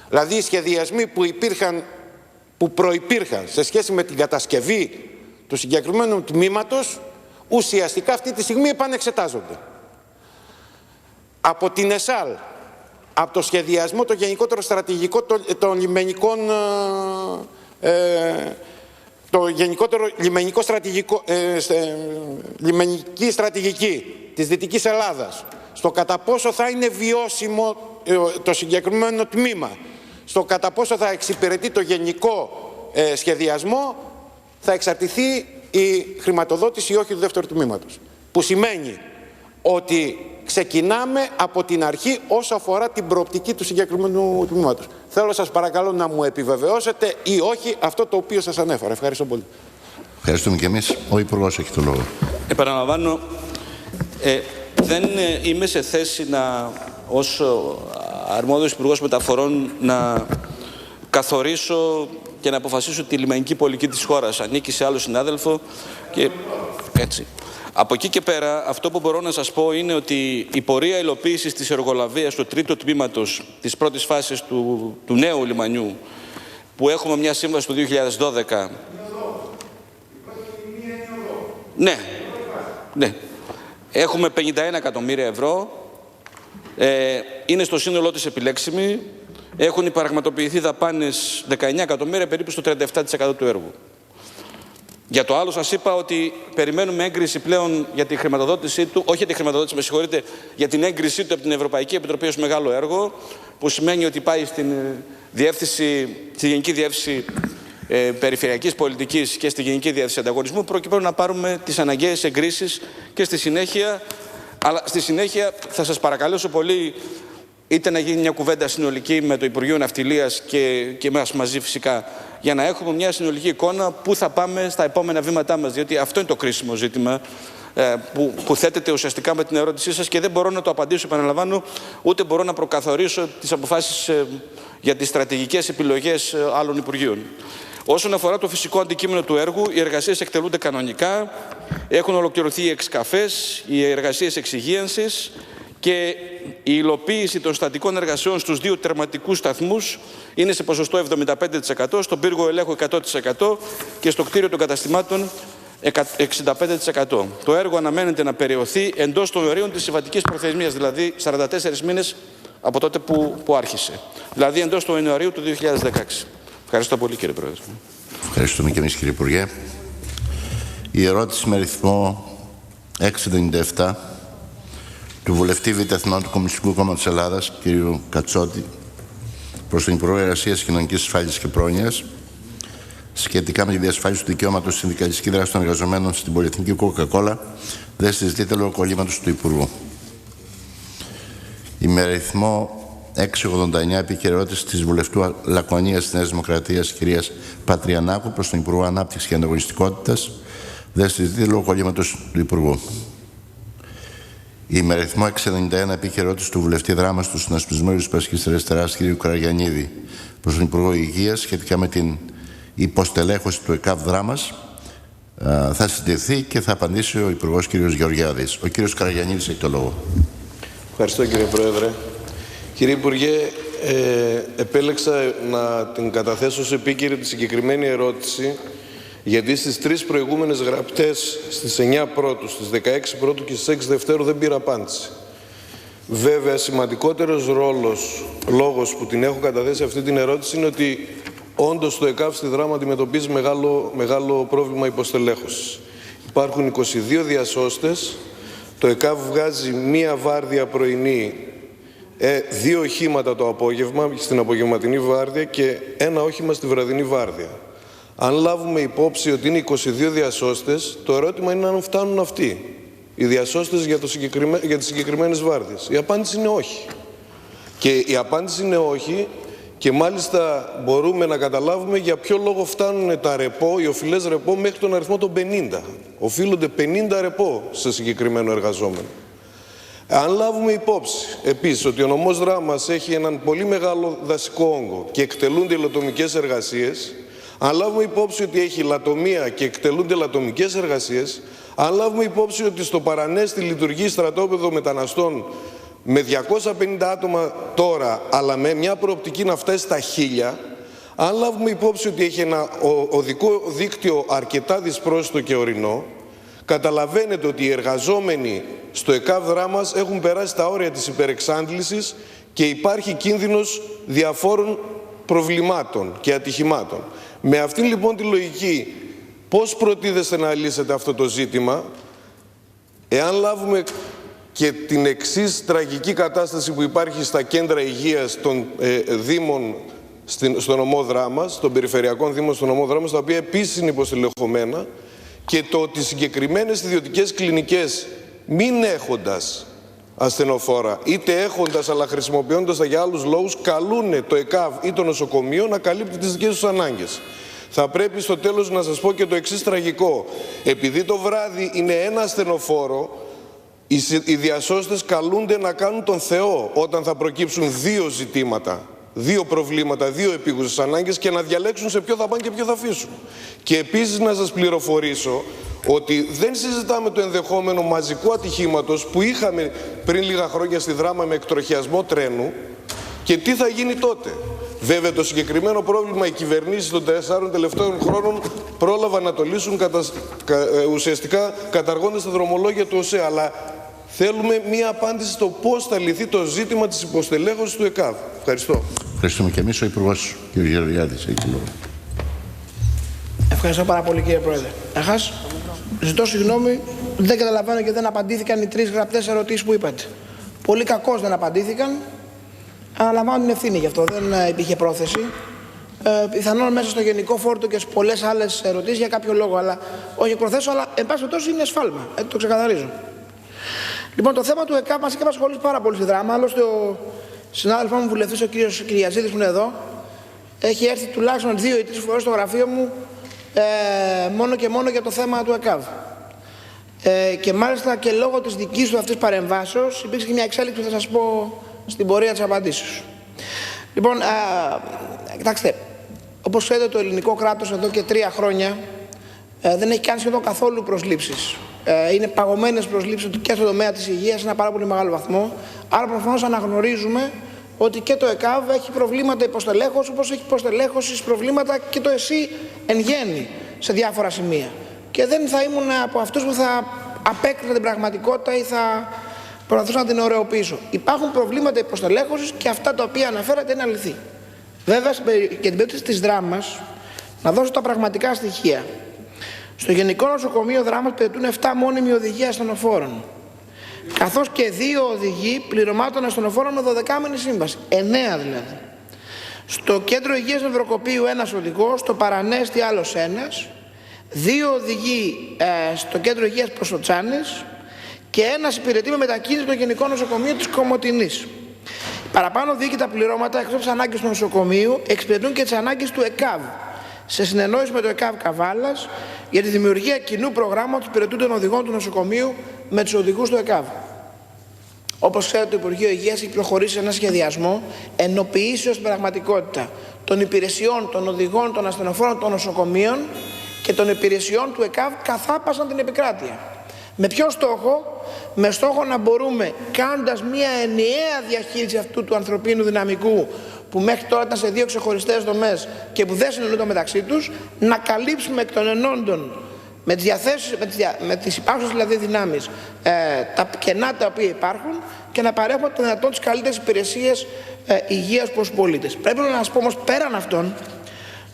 Δηλαδή οι σχεδιασμοί που προϋπήρχαν σε σχέση με την κατασκευή του συγκεκριμένου τμήματος ουσιαστικά αυτή τη στιγμή επανεξετάζονται. Από την ΕΣΑΛ, από το σχεδιασμό, το γενικότερο στρατηγικό των λιμενικών, το γενικότερο λιμενικό λιμενική στρατηγική της Δυτικής Ελλάδας, στο κατά πόσο θα είναι βιώσιμο το συγκεκριμένο τμήμα, στο κατά πόσο θα εξυπηρετεί το γενικό σχεδιασμό, θα εξαρτηθεί η χρηματοδότηση ή όχι του δεύτερου τμήματος. Που σημαίνει ότι ξεκινάμε από την αρχή όσο αφορά την προοπτική του συγκεκριμένου τμήματος. Θέλω σας παρακαλώ να μου επιβεβαιώσετε ή όχι αυτό το οποίο σας ανέφερα. Ευχαριστώ πολύ. Ευχαριστούμε και εμείς. Ο Υπουργός έχει το λόγο. Επαναλαμβάνω, δεν είμαι σε θέση ως αρμόδιος Υπουργός Μεταφορών να καθορίσω και να αποφασίσω τη λιμενική πολιτική της χώρας. Ανήκει σε άλλο συνάδελφο και έτσι. Από εκεί και πέρα, αυτό που μπορώ να σας πω είναι ότι η πορεία υλοποίησης της εργολαβίας του τρίτου τμήματος της πρώτης φάσης του νέου λιμανιού, που έχουμε μια σύμβαση του 2012. Ναι. Έχουμε 51 εκατομμύρια ευρώ. Είναι στο σύνολό της επιλέξιμη. Έχουν υπαραγματοποιηθεί δαπάνες 19 εκατομμύρια, περίπου στο 37% του έργου. Για το άλλο σας είπα ότι περιμένουμε έγκριση πλέον για τη χρηματοδότησή του, όχι για τη χρηματοδότηση, με συγχωρείτε, για την έγκρισή του από την Ευρωπαϊκή Επιτροπή ως μεγάλο έργο, που σημαίνει ότι πάει στη Γενική Διεύθυνση Περιφερειακής Πολιτικής και στη Γενική Διεύθυνση Ανταγωνισμού, προκειμένου να πάρουμε τις αναγκαίες εγκρίσεις και στη συνέχεια, αλλά στη συνέχεια θα σας παρακαλέσω πολύ είτε να γίνει μια κουβέντα συνολική με το Υπουργείο Ναυτιλίας και εμάς μαζί φυσικά, για να έχουμε μια συνολική εικόνα πού θα πάμε στα επόμενα βήματά μας, διότι αυτό είναι το κρίσιμο ζήτημα που θέτεται ουσιαστικά με την ερώτησή σας και δεν μπορώ να το απαντήσω, επαναλαμβάνω, ούτε μπορώ να προκαθορίσω τις αποφάσεις για τις στρατηγικές επιλογές άλλων Υπουργείων. Όσον αφορά το φυσικό αντικείμενο του έργου, οι εργασίες εκτελούνται κανονικά, έχουν ολοκληρωθεί οι εξκαφές, οι εργασίες εξυγίανσης και η υλοποίηση των στατικών εργασιών στους δύο τερματικούς σταθμούς είναι σε ποσοστό 75%, στον πύργο ελέγχου 100% και στο κτίριο των καταστημάτων 65%. Το έργο αναμένεται να περιοθεί εντός των ορίων της συμβατικής προθεσμίας, δηλαδή 44 μήνες από τότε που άρχισε. Δηλαδή εντός του Ιανουαρίου του 2016. Ευχαριστώ πολύ, κύριε Πρόεδρε. Ευχαριστούμε και εμείς, κύριε Υπουργέ. Η ερώτηση με αριθμό 697 του βουλευτή Β' Εθνών του Κομμουνιστικού Κόμματος Ελλάδας, κ. Κατσότη, προς τον Υπουργό Εργασίας, Κοινωνικής Ασφάλισης και Πρόνοιας, σχετικά με τη διασφάλιση του δικαιώματος στη συνδικαλιστική δράση των εργαζομένων στην πολυεθνική Coca-Cola, δεν συζητείται λόγω κολλήματος του Υπουργού. Η με αριθμό 689 επικαιρότητα της βουλευτού Λακωνίας της Νέας Δημοκρατίας, κυρίας Πατριανάκου, προς τον Υπουργό Ανάπτυξης και Ανταγωνιστικότητας, δεν συζητείται λόγω κολλήματος του Υπουργού. Η με αριθμό 691 επικαιρότητα του βουλευτή Δράμας του Συνασπισμού Ριζοσπαστικής Αριστεράς, κ. Καραγιαννίδη, προς τον Υπουργό Υγείας, σχετικά με την υποστελέχωση του ΕΚΑΒ Δράμας, θα συζητηθεί και θα απαντήσει ο Υπουργός κ. Γεωργιάδης. Ο κ. Καραγιαννίδης έχει το λόγο. Ευχαριστώ, κύριε Πρόεδρε. Κύριε Υπουργέ, επέλεξα να την καταθέσω σε επίκαιρη τη συγκεκριμένη ερώτηση, γιατί στις 3 προηγούμενες γραπτές, στις 9 Πρώτου, στις 16 Πρώτου και στις 6 Δευτέρου δεν πήρα απάντηση. Βέβαια, σημαντικότερος λόγος που την έχω καταθέσει αυτή την ερώτηση είναι ότι όντως το ΕΚΑΒ στη Δράμα αντιμετωπίζει μεγάλο πρόβλημα υποστελέχωσης. Υπάρχουν 22 διασώστες, το ΕΚΑΒ βγάζει μία βάρδια πρωινή, 2 οχήματα το απόγευμα, στην απογευματινή βάρδια, και 1 όχημα στη βραδινή βάρδια. Αν λάβουμε υπόψη ότι είναι 22 διασώστες, το ερώτημα είναι αν φτάνουν αυτοί οι διασώστες για τις συγκεκριμένες βάρδιες. Η απάντηση είναι όχι. Και η απάντηση είναι όχι, και μάλιστα μπορούμε να καταλάβουμε για ποιο λόγο φτάνουν τα ρεπό, οι οφειλές ρεπό, μέχρι τον αριθμό των 50. Οφείλονται 50 ρεπό σε συγκεκριμένο εργαζόμενο. Αν λάβουμε υπόψη επίσης ότι ο νομός Δράμας έχει έναν πολύ μεγάλο δασικό όγκο και εκτελούνται υλοτομικές εργασίες, αν λάβουμε υπόψη ότι έχει λατομεία και εκτελούνται λατομικές εργασίες, αν λάβουμε υπόψη ότι στο Παρανέστη λειτουργεί στρατόπεδο μεταναστών με 250 άτομα τώρα, αλλά με μια προοπτική να φτάσει στα 1000, αν λάβουμε υπόψη ότι έχει ένα οδικό δίκτυο αρκετά δυσπρόσιτο και ορεινό, καταλαβαίνετε ότι οι εργαζόμενοι στο ΕΚΑΒ Δράμας έχουν περάσει τα όρια της υπερεξάντλησης και υπάρχει κίνδυνος διαφόρων προβλημάτων και ατυχημάτων. Με αυτήν λοιπόν τη λογική, πώς προτίθεστε να λύσετε αυτό το ζήτημα, εάν λάβουμε και την εξής τραγική κατάσταση που υπάρχει στα κέντρα υγείας των δήμων στον νομό Δράμας, των περιφερειακών δήμων στον νομό Δράμας, τα οποία επίσης είναι υποστελεχωμένα, και το ότι συγκεκριμένες ιδιωτικές κλινικές, μην έχοντας ασθενοφόρα, είτε έχοντας αλλά χρησιμοποιώντας τα για άλλους λόγους, καλούν το ΕΚΑΒ ή το νοσοκομείο να καλύπτει τις δικές τους ανάγκες. Θα πρέπει στο τέλος να σας πω και το εξής τραγικό. Επειδή το βράδυ είναι ένα ασθενοφόρο, οι διασώστες καλούνται να κάνουν τον Θεό όταν θα προκύψουν 2 ζητήματα, 2 προβλήματα, 2 επίγουσες ανάγκες, και να διαλέξουν σε ποιο θα πάνε και ποιο θα αφήσουν. Και επίσης να σας πληροφορήσω ότι δεν συζητάμε το ενδεχόμενο μαζικού ατυχήματος που είχαμε πριν λίγα χρόνια στη Δράμα με εκτροχιασμό τρένου, και τι θα γίνει τότε. Βέβαια, το συγκεκριμένο πρόβλημα οι κυβερνήσεις των 4 τελευταίων χρόνων πρόλαβαν να το λύσουν ουσιαστικά καταργώντας τα δρομολόγια του ΟΣΕ. Αλλά θέλουμε μία απάντηση στο πώς θα λυθεί το ζήτημα της υποστελέχωσης του ΕΚΑΒ. Ευχαριστώ. Ευχαριστούμε και εμείς. Ο Υπουργός κ. Γεωργιάδης έχει το λόγο. Ευχαριστώ πάρα πολύ, κύριε Πρόεδρε. Αρχάς, ζητώ συγγνώμη, δεν καταλαβαίνω και δεν απαντήθηκαν οι 3 γραπτές ερωτήσεις που είπατε. Πολύ κακώς δεν απαντήθηκαν. Αναλαμβάνω την ευθύνη γι' αυτό, δεν υπήρχε πρόθεση. Πιθανόν μέσα στο γενικό φόρτο και σε πολλές άλλες ερωτήσεις για κάποιο λόγο, αλλά όχι προθέσω, αλλά εν πάση περιπτώσει είναι σφάλμα. Το ξεκαθαρίζω. Λοιπόν, το θέμα του ΕΚΑΒ μας είχε απασχολήσει πάρα πολύ στη Δράμα. Άλλωστε, ο συνάδελφός μου βουλευτής, ο κ. Κυριαζίδης, που είναι εδώ, έχει έρθει τουλάχιστον 2 ή 3 φορές στο γραφείο μου μόνο και μόνο για το θέμα του ΕΚΑΒ. Και μάλιστα και λόγω της δικής του αυτής παρεμβάσεως υπήρξε και μια εξέλιξη που θα σας πω στην πορεία της απαντήσεως. Λοιπόν, κοιτάξτε, όπως ξέρετε, το ελληνικό κράτος εδώ και 3 χρόνια δεν έχει κάνει σχεδόν καθόλου προσλήψεις. Είναι παγωμένες προσλήψεις και στον τομέα της υγείας σε ένα πάρα πολύ μεγάλο βαθμό. Άρα προφανώς αναγνωρίζουμε ότι και το ΕΚΑΒ έχει προβλήματα υποστελέχωσης, όπως έχει υποστελέχωσης προβλήματα και το ΕΣΥ εν γέννη σε διάφορα σημεία. Και δεν θα ήμουν από αυτούς που θα απέκρινα την πραγματικότητα ή θα προσπαθούσα να την ωρεοποιήσω. Υπάρχουν προβλήματα υποστελέχωσης και αυτά τα οποία αναφέρατε είναι αληθή. Βέβαια, για την περίπτωση της Δράμας, να δώσω τα πραγματικά στοιχεία. Στο Γενικό Νοσοκομείο Δράμας υπηρετούν 7 μόνιμοι οδηγοί ασθενοφόρων, καθώς και 2 οδηγοί πληρωμάτων ασθενοφόρων με 12μηνη σύμβαση. 9 δηλαδή. Στο Κέντρο Υγείας Νευροκοπείου 1 οδηγός, στο Παρανέστη άλλος 1, 2 οδηγοί στο Κέντρο Υγείας Προσοτσάνης και 1 υπηρετεί με μετακίνηση στο Γενικό Νοσοκομείο της Κομοτηνής. Παραπάνω διοίκητα πληρώματα, εκτός από τις ανάγκες του νοσοκομείου, εξυπηρετούν και τις ανάγκες του ΕΚΑΒ, σε συνεννόηση με το ΕΚΑΒ Καβάλας, για τη δημιουργία κοινού προγράμματος υπηρετούν των οδηγών του νοσοκομείου με τους οδηγούς του ΕΚΑΒ. Όπως ξέρετε, το Υπουργείο Υγείας έχει προχωρήσει σε ένα σχεδιασμό ενοποιήσεως στην πραγματικότητα των υπηρεσιών, των οδηγών, των ασθενοφόρων των νοσοκομείων και των υπηρεσιών του ΕΚΑΒ καθάπασαν την επικράτεια. Με ποιο στόχο? Με στόχο να μπορούμε, κάνοντας μια ενιαία διαχείριση αυτού του ανθρωπίνου δυναμικού που μέχρι τώρα ήταν σε 2 ξεχωριστές δομές και που δεν συνεννοούνται μεταξύ τους, να καλύψουμε εκ των ενόντων με τις υπάρχουσες δηλαδή δυνάμεις τα κενά τα οποία υπάρχουν και να παρέχουμε το δυνατόν τις καλύτερες υπηρεσίες υγείας προς τους πολίτες. Πρέπει να σας πω όμως, πέραν αυτών,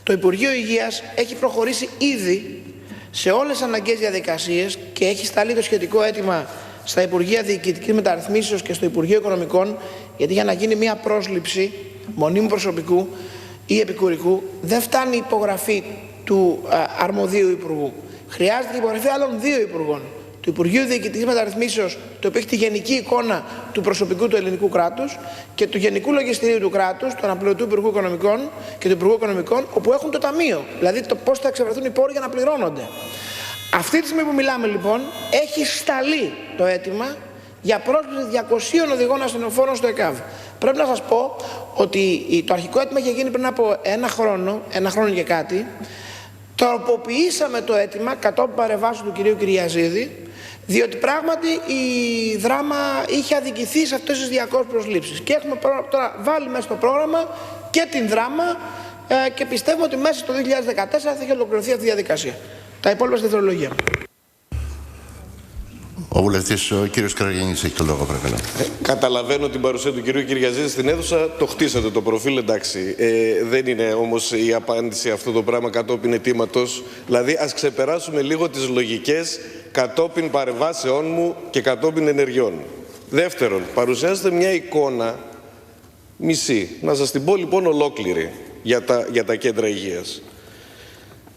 το Υπουργείο Υγείας έχει προχωρήσει ήδη σε όλες τις αναγκαίες διαδικασίες και έχει σταλεί το σχετικό αίτημα στα Υπουργεία Διοικητικής Μεταρρυθμίσεως και στο Υπουργείο Οικονομικών, γιατί για να γίνει μια πρόσληψη μονίμου προσωπικού ή επικουρικού δεν φτάνει η υπογραφή του αρμοδίου Υπουργού. Χρειάζεται η υπογραφή άλλων 2 υπουργών. Του Υπουργείου Διοικητικής Μεταρρυθμίσεως, το οποίο έχει τη γενική εικόνα του προσωπικού του ελληνικού κράτους, και του Γενικού Λογιστηρίου του κράτους, του Αναπληρωτού Υπουργού Οικονομικών και του Υπουργού Οικονομικών, όπου έχουν το ταμείο. Δηλαδή το πώς θα εξευρεθούν οι πόροι για να πληρώνονται. Αυτή τη στιγμή που μιλάμε λοιπόν, έχει σταλεί το αίτημα για πρόσληψη 200 οδηγών ασθενοφόρων στο ΕΚΑΒ. Πρέπει να σας πω ότι το αρχικό αίτημα είχε γίνει πριν από 1 χρόνο και κάτι. Τροποποιήσαμε το αίτημα κατόπιν παρεμβάσεως του κυρίου Κυριαζίδη, διότι πράγματι η Δράμα είχε αδικηθεί σε αυτές τις 200 προσλήψεις. Και έχουμε τώρα βάλει μέσα στο πρόγραμμα και την Δράμα και πιστεύουμε ότι μέσα στο 2014 θα έχει ολοκληρωθεί αυτή η διαδικασία. Τα υπόλοιπα στη δευτερολογία. Ο βουλευτής, ο κύριος Καραγιαννής, έχει το λόγο, παρακαλώ. Καταλαβαίνω την παρουσία του κυρίου Κυριαζίδη στην αίθουσα, το χτίσατε το προφίλ, εντάξει. Δεν είναι όμως η απάντηση αυτό το πράγμα κατόπιν αιτήματος. Δηλαδή, ας ξεπεράσουμε λίγο τις λογικές κατόπιν παρεμβάσεών μου και κατόπιν ενεργειών. Δεύτερον, παρουσιάζεται μια εικόνα μισή. Να σας την πω λοιπόν ολόκληρη για τα κέντρα υγείας.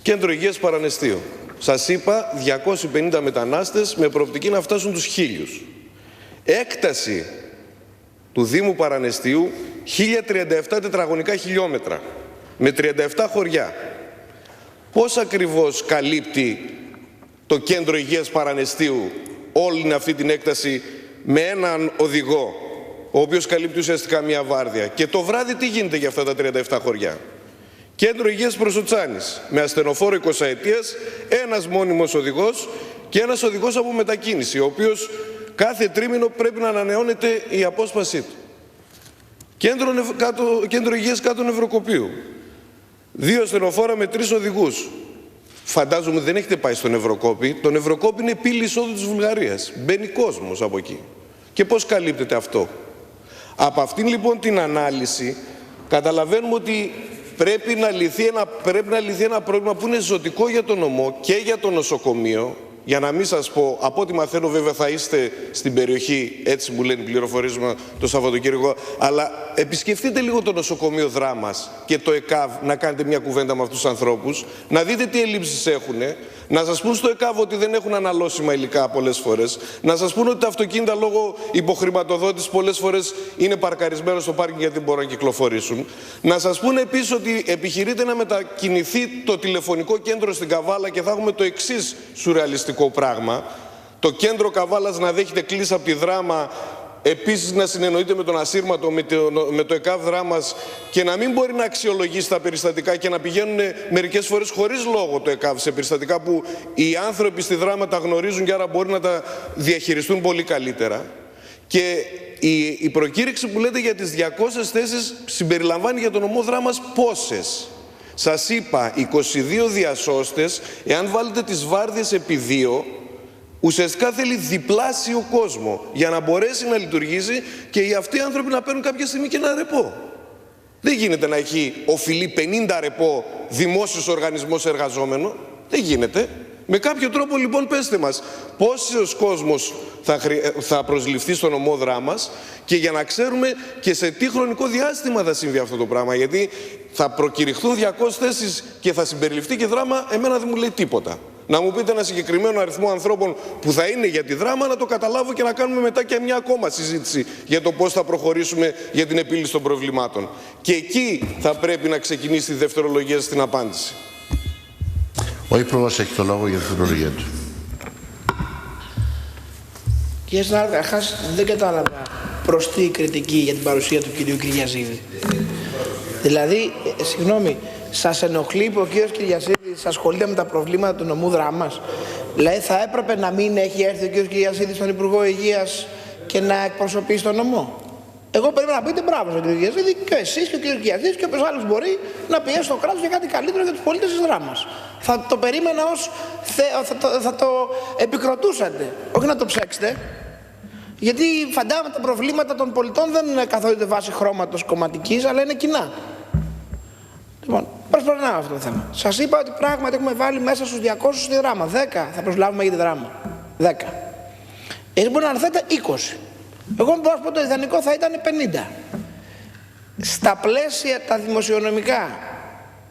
Κέντρο Υγείας Παρανεστίου. Σας είπα 250 μετανάστες με προοπτική να φτάσουν τους 1000. Έκταση του Δήμου Παρανεστίου 1037 τετραγωνικά χιλιόμετρα με 37 χωριά. Πώς ακριβώς καλύπτει το Κέντρο Υγείας Παρανεστίου όλη αυτή την έκταση με έναν οδηγό, ο οποίος καλύπτει ουσιαστικά μια βάρδια? Και το βράδυ τι γίνεται για αυτά τα 37 χωριά? Κέντρο Υγείας Προσοτσάνης με ασθενοφόρο 20 ετίας, ένας μόνιμος οδηγός και ένας οδηγός από μετακίνηση, ο οποίος κάθε τρίμηνο πρέπει να ανανεώνεται η απόσπασή του. Κέντρο Υγείας Κάτω Νευροκοπείου. 2 ασθενοφόρα με 3 οδηγούς. Φαντάζομαι δεν έχετε πάει στο Νευροκόπη. Το Νευροκόπη είναι πύλη εισόδου της Βουλγαρίας. Μπαίνει κόσμος από εκεί. Και πώς καλύπτεται αυτό? Από αυτήν λοιπόν την ανάλυση καταλαβαίνουμε ότι πρέπει να λυθεί ένα πρόβλημα που είναι ζωτικό για τον νομό και για το νοσοκομείο. Για να μην σας πω, από ό,τι μαθαίνω βέβαια θα είστε στην περιοχή, έτσι μου λένε οι πληροφορίες μου το Σαββατοκύριακο, αλλά επισκεφτείτε λίγο το νοσοκομείο Δράμας και το ΕΚΑΒ, να κάνετε μια κουβέντα με αυτούς τους ανθρώπους, να δείτε τι ελλείψεις έχουν, να σας πούν στο ΕΚΑΒ ότι δεν έχουν αναλώσιμα υλικά πολλές φορές, να σας πούν ότι τα αυτοκίνητα λόγω υποχρηματοδότησης πολλές φορές είναι παρκαρισμένα στο πάρκινγκ γιατί δεν μπορούν να κυκλοφορήσουν, να σας πούν επίσης ότι επιχειρείται να μετακινηθεί το τηλεφωνικό κέντρο στην Καβάλα και θα έχουμε το εξής σουρεαλιστικό πράγμα. Το κέντρο Καβάλας να δέχεται κλίση από τη Δράμα, επίσης να συνεννοείται με τον ασύρματο, με το ΕΚΑΒ Δράμας και να μην μπορεί να αξιολογήσει τα περιστατικά και να πηγαίνουν μερικές φορές χωρίς λόγο το ΕΚΑΒ σε περιστατικά που οι άνθρωποι στη Δράμα τα γνωρίζουν και άρα μπορεί να τα διαχειριστούν πολύ καλύτερα. Και η προκήρυξη που λέτε για τις 200 θέσεις συμπεριλαμβάνει για τον νομό Δράμας πόσες? Σας είπα 22 διασώστες, εάν βάλετε τις βάρδιες επί 2, ουσιαστικά θέλει διπλάσιο κόσμο για να μπορέσει να λειτουργήσει και οι αυτοί οι άνθρωποι να παίρνουν κάποια στιγμή και ένα ρεπό. Δεν γίνεται να έχει οφειλή 50 ρεπό δημόσιος οργανισμός εργαζόμενο. Δεν γίνεται. Με κάποιο τρόπο λοιπόν πέστε μας πόσος κόσμος θα προσληφθεί στον νομό Δράμας και για να ξέρουμε και σε τι χρονικό διάστημα θα συμβεί αυτό το πράγμα. Γιατί θα προκηρυχθούν 200 θέσεις και θα συμπεριληφθεί και Δράμα, εμένα δεν μου λέει τίποτα. Να μου πείτε ένα συγκεκριμένο αριθμό ανθρώπων που θα είναι για τη Δράμα, να το καταλάβω και να κάνουμε μετά και μια ακόμα συζήτηση για το πώς θα προχωρήσουμε για την επίλυση των προβλημάτων. Και εκεί θα πρέπει να ξεκινήσει η δευτερολογία στην απάντηση. Ο Υπουργός έχει το λόγο για τη δευτερολογία του. Κύριε συνάδελφε, καταρχάς δεν κατάλαβα προς τι η κριτική για την παρουσία του κυρίου Κυριαζίδη. Δηλαδή, συγγνώμη, σας ενοχλεί που ο κύριος Κυριαζίδης ασχολείται με τα προβλήματα του νομού Δράμας? Δηλαδή, θα έπρεπε να μην έχει έρθει ο κύριος Κυριαζίδης στον Υπουργό Υγείας και να εκπροσωπήσει τον νομό? Εγώ πρέπει να πείτε μπράβο στον κύριο Κυριαζίδη, και εσείς και ο κύριος Κυριαζίδης και όποιος άλλος μπορεί να πιέσει το κράτος για κάτι καλύτερο για τους πολίτες της Δράμας. Θα το περίμενα ως θα το επικροτούσατε, όχι να το ψέξετε. Γιατί φαντάζομαι τα προβλήματα των πολιτών δεν καθορίζονται βάσει χρώματος κομματικής, αλλά είναι κοινά. Λοιπόν, προσπερνάω αυτό το θέμα. Σας είπα ότι πράγματι έχουμε βάλει μέσα στους 200 στη Δράμα. 10 θα προσλάβουμε για τη Δράμα. 10. Εσείς μπορεί να αναθέτε 20. Εγώ μπορώ να πω το ιδανικό θα ήταν 50. Στα πλαίσια τα δημοσιονομικά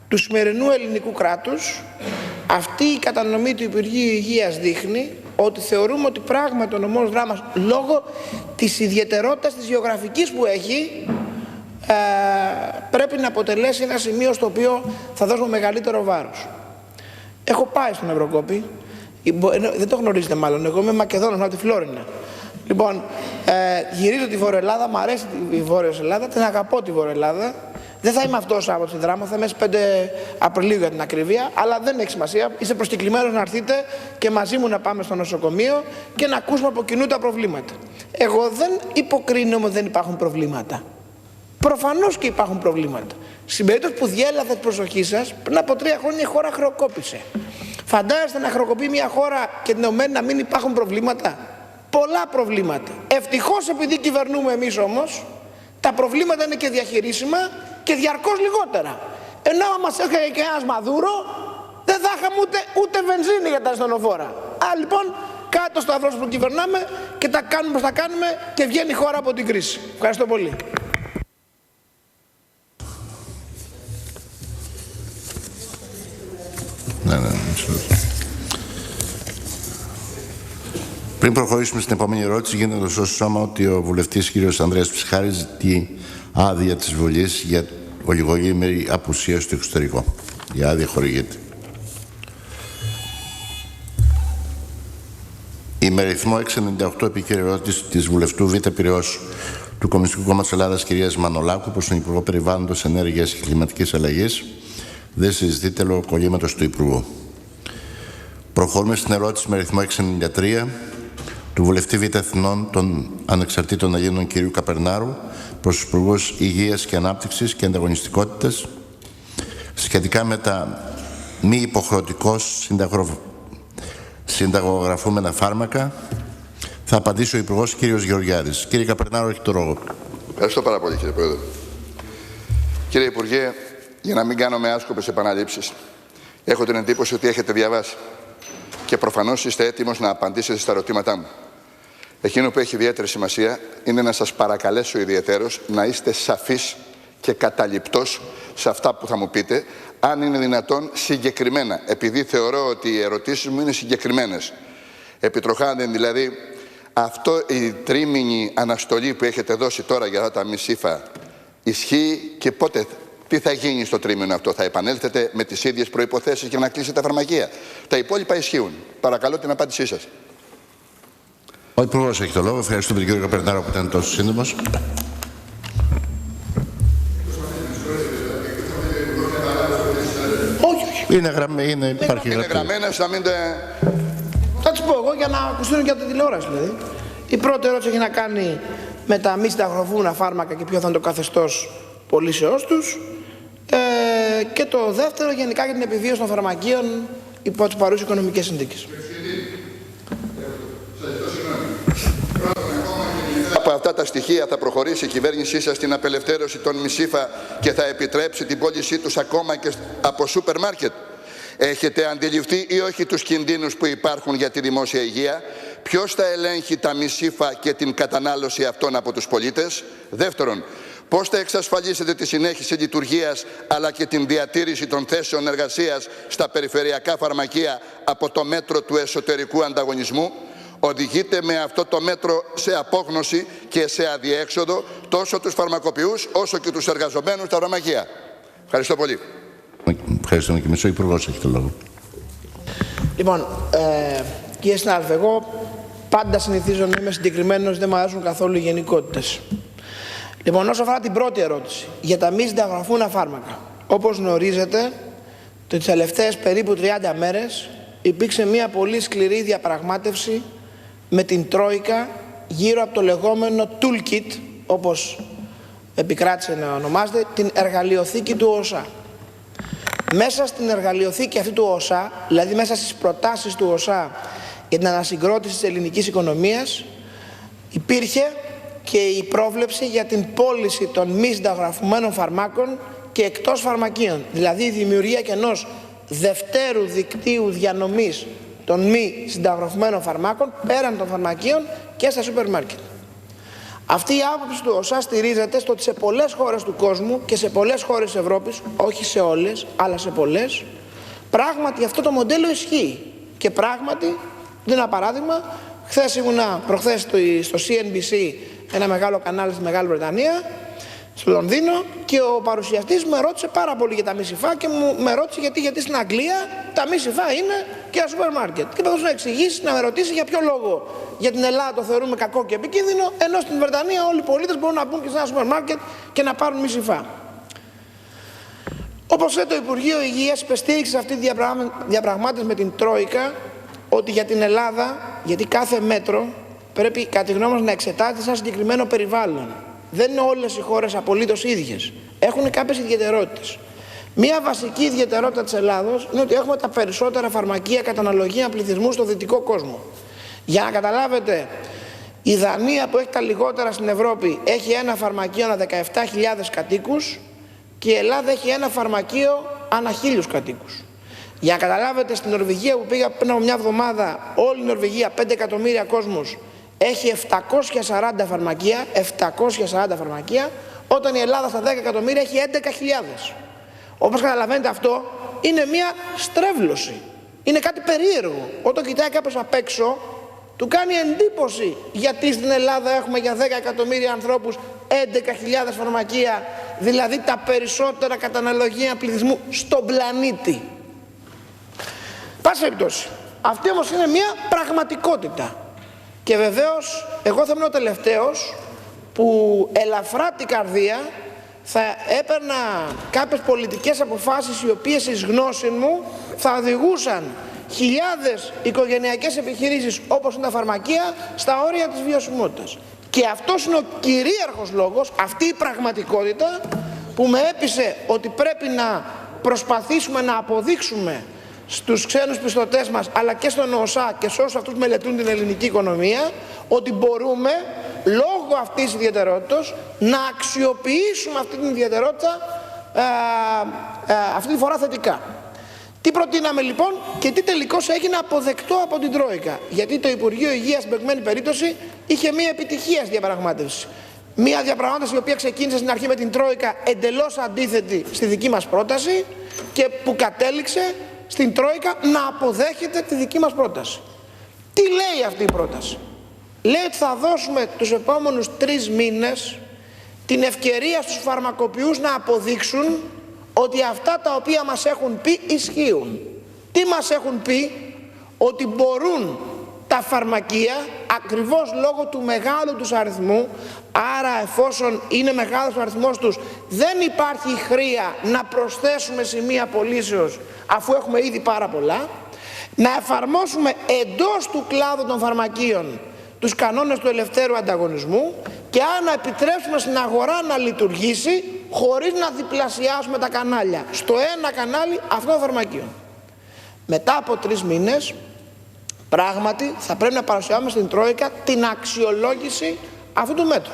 του σημερινού ελληνικού κράτους, αυτή η κατανομή του Υπουργείου Υγείας δείχνει ότι θεωρούμε ότι πράγματι ο νομός Δράμας, λόγω της ιδιαιτερότητας της γεωγραφικής που έχει, πρέπει να αποτελέσει ένα σημείο στο οποίο θα δώσουμε μεγαλύτερο βάρος. Έχω πάει στον Ευρωκόπη, δεν το γνωρίζετε μάλλον, εγώ είμαι Μακεδόνος από τη Φλόρινα. Λοιπόν, γυρίζω τη Βόρεια Ελλάδα, μου αρέσει η Βόρεια Ελλάδα, την αγαπώ τη Βόρεια Ελλάδα. Δεν θα είμαι αυτό Σάββατο στη Δράμα, θα είμαι στις 5 Απριλίου για την ακρίβεια, αλλά δεν έχει σημασία. Είστε προσκεκλημένος να έρθετε και μαζί μου να πάμε στο νοσοκομείο και να ακούσουμε από κοινού τα προβλήματα. Εγώ δεν υποκρίνω ότι δεν υπάρχουν προβλήματα. Προφανώς και υπάρχουν προβλήματα. Στην περίπτωση που διέλαβε την προσοχή σας, πριν από 3 χρόνια η χώρα χρεοκόπησε. Φαντάζεστε να χρεοκοπεί μια χώρα και την ΕΟΜΕ να μην υπάρχουν προβλήματα? Πολλά προβλήματα. Ευτυχώς επειδή κυβερνούμε εμείς όμως, τα προβλήματα είναι και διαχειρίσιμα και διαρκώς λιγότερα. Ενώ άμα μας έρχεται και ένας Μαδούρο, δεν θα είχαμε ούτε βενζίνη για τα ασθενοφόρα. Λοιπόν, κάτω στο αυρός που κυβερνάμε και τα κάνουμε όπως τα κάνουμε και βγαίνει η χώρα από την κρίση. Ευχαριστώ πολύ. Πριν προχωρήσουμε στην επόμενη ερώτηση, γίνεται το στο σώμα ότι ο βουλευτής κ. Ανδρέας Ψυχάρης ζητεί άδεια της Βουλής για ολιγοήμερη απουσία στο εξωτερικό. Η άδεια χορηγείται. Η με αριθμό 698 επίκαιρη ερώτηση της βουλευτού Β' Πειραιώς του Κομμουνιστικού Κόμματος Ελλάδας κ. Μανολάκου προς τον Υπουργό Περιβάλλοντος, Ενέργειας και Κλιματικής Αλλαγής δεν συζητείται λόγω κολλήματος του Υπουργού. Προχωρούμε στην ερώτηση με αριθμό 693 του βουλευτή Β' Αθηνών των Ανεξαρτήτων Ελλήνων κ. Καπερνάρου προς τους Υπουργούς Υγείας και Ανάπτυξης και Ανταγωνιστικότητας σχετικά με τα μη υποχρεωτικώς συνταγογραφούμενα φάρμακα. Θα απαντήσει ο Υπουργός κ. Γεωργιάδης. Κύριε Καπερνάρου, έχει το λόγο. Ευχαριστώ πάρα πολύ, κύριε Πρόεδρε. Κύριε Υπουργέ, για να μην κάνουμε άσκοπες επαναλήψεις, έχω την εντύπωση ότι έχετε διαβάσει και προφανώς είστε έτοιμος να απαντήσετε στα ερωτήματά μου. Εκείνο που έχει ιδιαίτερη σημασία είναι να σας παρακαλέσω ιδιαιτέρως να είστε σαφείς και καταληπτός σε αυτά που θα μου πείτε, αν είναι δυνατόν συγκεκριμένα, επειδή θεωρώ ότι οι ερωτήσεις μου είναι συγκεκριμένες. Επιτροχάνεν, δηλαδή, αυτό η τρίμηνη αναστολή που έχετε δώσει τώρα για τα μισήφα ισχύει και πότε? Τι θα γίνει στο τρίμηνο αυτό? Θα επανέλθετε με τις ίδιες προϋποθέσεις για να κλείσετε τα φαρμακεία? Τα υπόλοιπα ισχύουν. Παρακαλώ την απάντησή σας. Ο Υπουργός έχει το λόγο. Ευχαριστούμε τον κύριο Καπερνάρο που ήταν τόσο σύντομος. Όχι. Υπάρχει είναι γραμμένες, να μην... Θα τις πω εγώ για να ακουστούν και από τη τηλεόραση δηλαδή. Η πρώτη ερώτηση έχει να κάνει με τα μη συνταγογραφούμενα φάρμακα και ποιο θα είναι το καθεστώς πωλήσεώς τους. Και το δεύτερο γενικά για την επιβίωση των φαρμακείων υπό τις παρούσες οικονομικές συνθήκες. αυτά τα στοιχεία θα προχωρήσει η κυβέρνησή σας στην απελευθέρωση των μισήφα και θα επιτρέψει την πώλησή τους ακόμα και από σούπερ μάρκετ? Έχετε αντιληφθεί ή όχι τους κινδύνους που υπάρχουν για τη δημόσια υγεία? Ποιος θα ελέγχει τα μισήφα και την κατανάλωση αυτών από τους πολίτες? Δεύτερον, πώς θα εξασφαλίσετε τη συνέχιση λειτουργίας αλλά και την διατήρηση των θέσεων εργασίας στα περιφερειακά φαρμακεία από το μέτρο του εσωτερικού ανταγωνισμού? Οδηγείται με αυτό το μέτρο σε απόγνωση και σε αδιέξοδο τόσο τους φαρμακοποιούς όσο και τους εργαζομένους στα φαρμακεία. Ευχαριστώ πολύ. Ευχαριστούμε και εμείς. Ο Υπουργός έχει το λόγο. Λοιπόν, κύριε συνάδελφε, εγώ πάντα συνηθίζω να είμαι συγκεκριμένος, δεν μου αρέσουν καθόλου οι γενικότητες. Λοιπόν, όσο αφορά την πρώτη ερώτηση, για τα μη συνταγραφούνα φάρμακα. Όπως γνωρίζετε, τις τελευταίες περίπου 30 μέρες υπήρξε μια πολύ σκληρή διαπραγμάτευση με την Τρόικα γύρω από το λεγόμενο toolkit, όπως επικράτησε να ονομάζεται, την εργαλειοθήκη του ΟΣΑ. Μέσα στην εργαλειοθήκη αυτή του ΟΣΑ, δηλαδή μέσα στις προτάσεις του ΟΣΑ για την ανασυγκρότηση της ελληνικής οικονομίας, υπήρχε και η πρόβλεψη για την πώληση των μη συνταγραφουμένων φαρμάκων και εκτός φαρμακείων. Δηλαδή η δημιουργία και ενός δευτέρου δικτύου διανομής των μη συνταγραφουμένων φαρμάκων πέραν των φαρμακείων και στα σούπερ μάρκετ. Αυτή η άποψη του ΟΣΑ στηρίζεται στο ότι σε πολλές χώρες του κόσμου και σε πολλές χώρες της Ευρώπης, όχι σε όλες, αλλά σε πολλές, πράγματι αυτό το μοντέλο ισχύει. Και πράγματι, δίνω ένα παράδειγμα, προχθές στο CNBC, ένα μεγάλο κανάλι στη Μεγάλη Βρετανία, στο Λονδίνο, και ο παρουσιαστής με ρώτησε πάρα πολύ για τα μισηφά και με ρώτησε γιατί στην Αγγλία τα μισηφά είναι και τα σούπερ μάρκετ. Και πρέπει να εξηγήσει, να με ρωτήσει για ποιο λόγο για την Ελλάδα το θεωρούμε κακό και επικίνδυνο, ενώ στην Βρετανία όλοι οι πολίτες μπορούν να μπουν και σε ένα σούπερ μάρκετ και να πάρουν μισηφά. Όπως λέει το Υπουργείο Υγείας, υπεστήριξε σε αυτή τη διαπραγμάτευση με την Τρόικα ότι για την Ελλάδα, γιατί κάθε μέτρο πρέπει κατά τη γνώμη μας να εξετάζεται σε ένα συγκεκριμένο περιβάλλον. Δεν είναι όλες οι χώρες απολύτως ίδιες. Έχουν κάποιες ιδιαιτερότητες. Μία βασική ιδιαιτερότητα της Ελλάδος είναι ότι έχουμε τα περισσότερα φαρμακεία κατά αναλογία πληθυσμού στο δυτικό κόσμο. Για να καταλάβετε, η Δανία που έχει τα λιγότερα στην Ευρώπη έχει ένα φαρμακείο ανά 17.000 κατοίκους και η Ελλάδα έχει ένα φαρμακείο ανά 1.000 κατοίκους. Για να καταλάβετε, στην Νορβηγία που πήγα πριν από μια εβδομάδα, όλη η Νορβηγία, 5 εκατομμύρια κόσμος, έχει 740 φαρμακεία, 740 φαρμακεία, όταν η Ελλάδα στα 10 εκατομμύρια έχει 11.000. Όπως καταλαβαίνετε, αυτό είναι μια στρέβλωση. Είναι κάτι περίεργο. Όταν κοιτάει κάποιος απ' έξω, του κάνει εντύπωση γιατί στην Ελλάδα έχουμε για 10 εκατομμύρια ανθρώπους 11.000 φαρμακεία, δηλαδή τα περισσότερα κατά αναλογία πληθυσμού στον πλανήτη. Πάση περιπτώσει, αυτή όμως είναι μια πραγματικότητα. Και βεβαίως, εγώ θα ήμουν ο τελευταίος που ελαφρά την καρδία θα έπαιρνα κάποιες πολιτικές αποφάσεις οι οποίες εις γνώση μου θα οδηγούσαν χιλιάδες οικογενειακές επιχειρήσεις όπως είναι τα φαρμακεία στα όρια της βιωσιμότητας. Και αυτός είναι ο κυρίαρχος λόγος, αυτή η πραγματικότητα που με έπεισε ότι πρέπει να προσπαθήσουμε να αποδείξουμε στους ξένους πιστωτές μας αλλά και στον ΟΣΑ και σε όσους αυτούς μελετούν την ελληνική οικονομία ότι μπορούμε λόγω αυτής της ιδιαιτερότητας να αξιοποιήσουμε αυτή την ιδιαιτερότητα αυτή τη φορά θετικά. Τι προτείναμε λοιπόν και τι τελικώς έγινε αποδεκτό από την Τρόικα? Γιατί το Υπουργείο Υγείας στην προηγουμένη περίπτωση είχε μια επιτυχία στη διαπραγμάτευση. Μια διαπραγμάτευση η οποία ξεκίνησε στην αρχή με την Τρόικα εντελώς αντίθετη στη δική μας πρόταση και που κατέληξε στην Τρόικα να αποδέχεται τη δική μας πρόταση. Τι λέει αυτή η πρόταση? Λέει ότι θα δώσουμε τους επόμενους 3 μήνες την ευκαιρία στους φαρμακοποιούς να αποδείξουν ότι αυτά τα οποία μας έχουν πει ισχύουν. Τι μας έχουν πει? Ότι μπορούν τα φαρμακεία, ακριβώς λόγω του μεγάλου τους αριθμού, άρα εφόσον είναι μεγάλος ο αριθμός τους, δεν υπάρχει χρειά να προσθέσουμε σημεία πωλήσεως αφού έχουμε ήδη πάρα πολλά, να εφαρμόσουμε εντός του κλάδου των φαρμακείων τους κανόνες του ελευθέρου ανταγωνισμού και αν να επιτρέψουμε στην αγορά να λειτουργήσει χωρίς να διπλασιάσουμε τα κανάλια. Στο ένα κανάλι αυτών των φαρμακείων. Μετά από 3 μήνες, πράγματι θα πρέπει να παρουσιάσουμε στην Τρόικα την αξιολόγηση αυτού του μέτρου.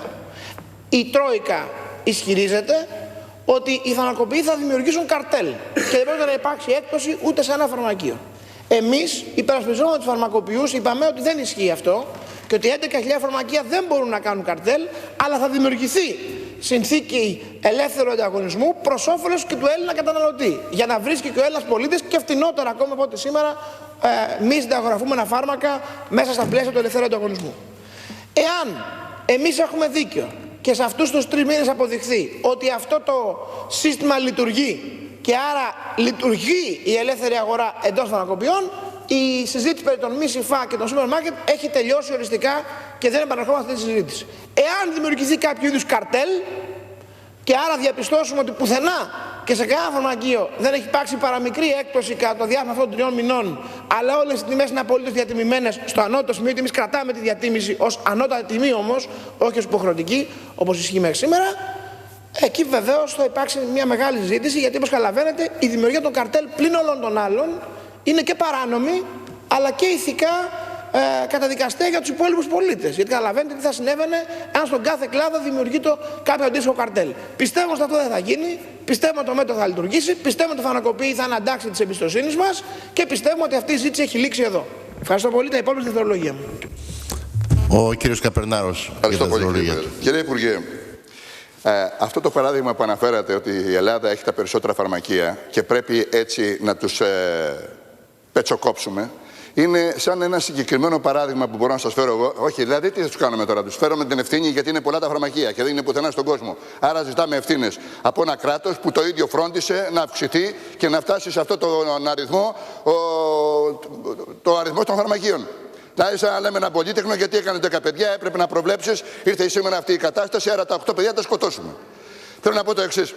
Η Τρόικα ισχυρίζεται ότι οι φαρμακοποιοί θα δημιουργήσουν καρτέλ και δεν πρέπει να υπάρξει έκπτωση ούτε σε ένα φαρμακείο. Εμείς υπερασπιζόμαστε τους φαρμακοποιούς, είπαμε ότι δεν ισχύει αυτό και ότι 11.000 φαρμακεία δεν μπορούν να κάνουν καρτέλ, αλλά θα δημιουργηθεί συνθήκη ελεύθερου ανταγωνισμού προς όφελος και του Έλληνα καταναλωτή, για να βρίσκει και ο Έλληνας πολίτης και φτηνότερα ακόμα από ό,τι σήμερα μη συνταγογραφούμενα φάρμακα μέσα στα πλαίσια του ελευθέρου ανταγωνισμού. Εάν εμείς έχουμε δίκιο και σε αυτούς τους 3 μήνες αποδειχθεί ότι αυτό το σύστημα λειτουργεί και άρα λειτουργεί η ελεύθερη αγορά εντός φαρμακοποιών, η συζήτηση περί των μη ΣΥΦΑ και των σούπερ μάρκετ έχει τελειώσει οριστικά και δεν επαναρχόμαστε αυτή τη συζήτηση. Εάν δημιουργηθεί κάποιο είδους καρτέλ και άρα διαπιστώσουμε ότι πουθενά και σε κανένα φαρμακείο δεν έχει υπάρξει παραμικρή έκπτωση κατά το διάστημα αυτών των 3 μηνών, αλλά όλες οι τιμές είναι απολύτως διατιμημένες στο ανώτατο σημείο, ότι εμείς κρατάμε τη διατίμηση ως ανώτατη τιμή όμως, όχι ως υποχρεωτική, όπως ισχύει μέχρι σήμερα, εκεί βεβαίως θα υπάρξει μια μεγάλη συζήτηση, γιατί όπως καταλαβαίνετε η δημιουργία των καρτέλ πλην όλων των άλλων είναι και παράνομη, αλλά και ηθικά καταδικαστέα για τους υπόλοιπους πολίτες. Γιατί καταλαβαίνετε τι θα συνέβαινε αν στον κάθε κλάδο δημιουργείται κάποιο αντίστοιχο καρτέλ. Πιστεύω ότι αυτό δεν θα γίνει, πιστεύω ότι το μέτρο θα λειτουργήσει, πιστεύω ότι το φαρμακοποιοί θα είναι αντάξει της εμπιστοσύνης μας και πιστεύω ότι αυτή η συζήτηση έχει λήξει εδώ. Ευχαριστώ πολύ. Τα υπόλοιπα στη δευτερολογία μου. Ο κύριος Καπερνάρος. Ευχαριστώ πολύ, κύριε Υπουργέ. Αυτό το παράδειγμα που αναφέρατε, ότι η Ελλάδα έχει τα περισσότερα φαρμακεία και πρέπει έτσι να τους πετσοκόψουμε, είναι σαν ένα συγκεκριμένο παράδειγμα που μπορώ να σας φέρω εγώ. Όχι, δηλαδή τι θα τους κάνουμε τώρα, τους φέρω με την ευθύνη γιατί είναι πολλά τα φαρμακεία και δεν είναι πουθενά στον κόσμο. Άρα ζητάμε ευθύνες από ένα κράτος που το ίδιο φρόντισε να αυξηθεί και να φτάσει σε αυτό τον αριθμό, το αριθμό των φαρμακείων. Δηλαδή, σαν να λέμε ένα πολύτεχνο, γιατί έκανε 10 παιδιά, έπρεπε να προβλέψεις, ήρθε σήμερα αυτή η κατάσταση, άρα τα 8 παιδιά τα σκοτώσουμε. Θέλω να πω το εξής.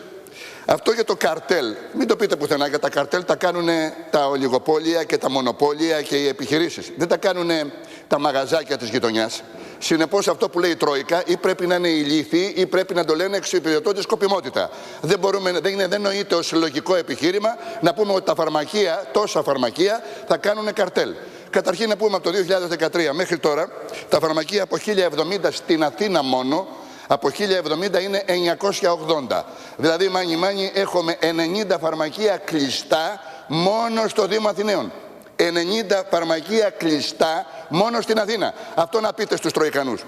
Αυτό για το καρτέλ, μην το πείτε πουθενά, για τα καρτέλ τα κάνουν τα ολιγοπόλια και τα μονοπόλια και οι επιχειρήσεις. Δεν τα κάνουν τα μαγαζάκια της γειτονιάς. Συνεπώς αυτό που λέει η Τρόικα ή πρέπει να είναι ηλίθιοι ή πρέπει να το λένε εξυπηρετώντας σκοπιμότητα. Δεν νοείται ως λογικό επιχείρημα να πούμε ότι τα φαρμακεία, τόσα φαρμακεία, θα κάνουν καρτέλ. Καταρχήν να πούμε από το 2013 μέχρι τώρα τα φαρμακεία από 1070 στην Αθήνα μόνο, από 1070 είναι 980. Δηλαδή μάνι έχουμε 90 φαρμακεία κλειστά μόνο στο Δήμο Αθηναίων. 90 φαρμακεία κλειστά μόνο στην Αθήνα. Αυτό να πείτε στους Τροικανούς.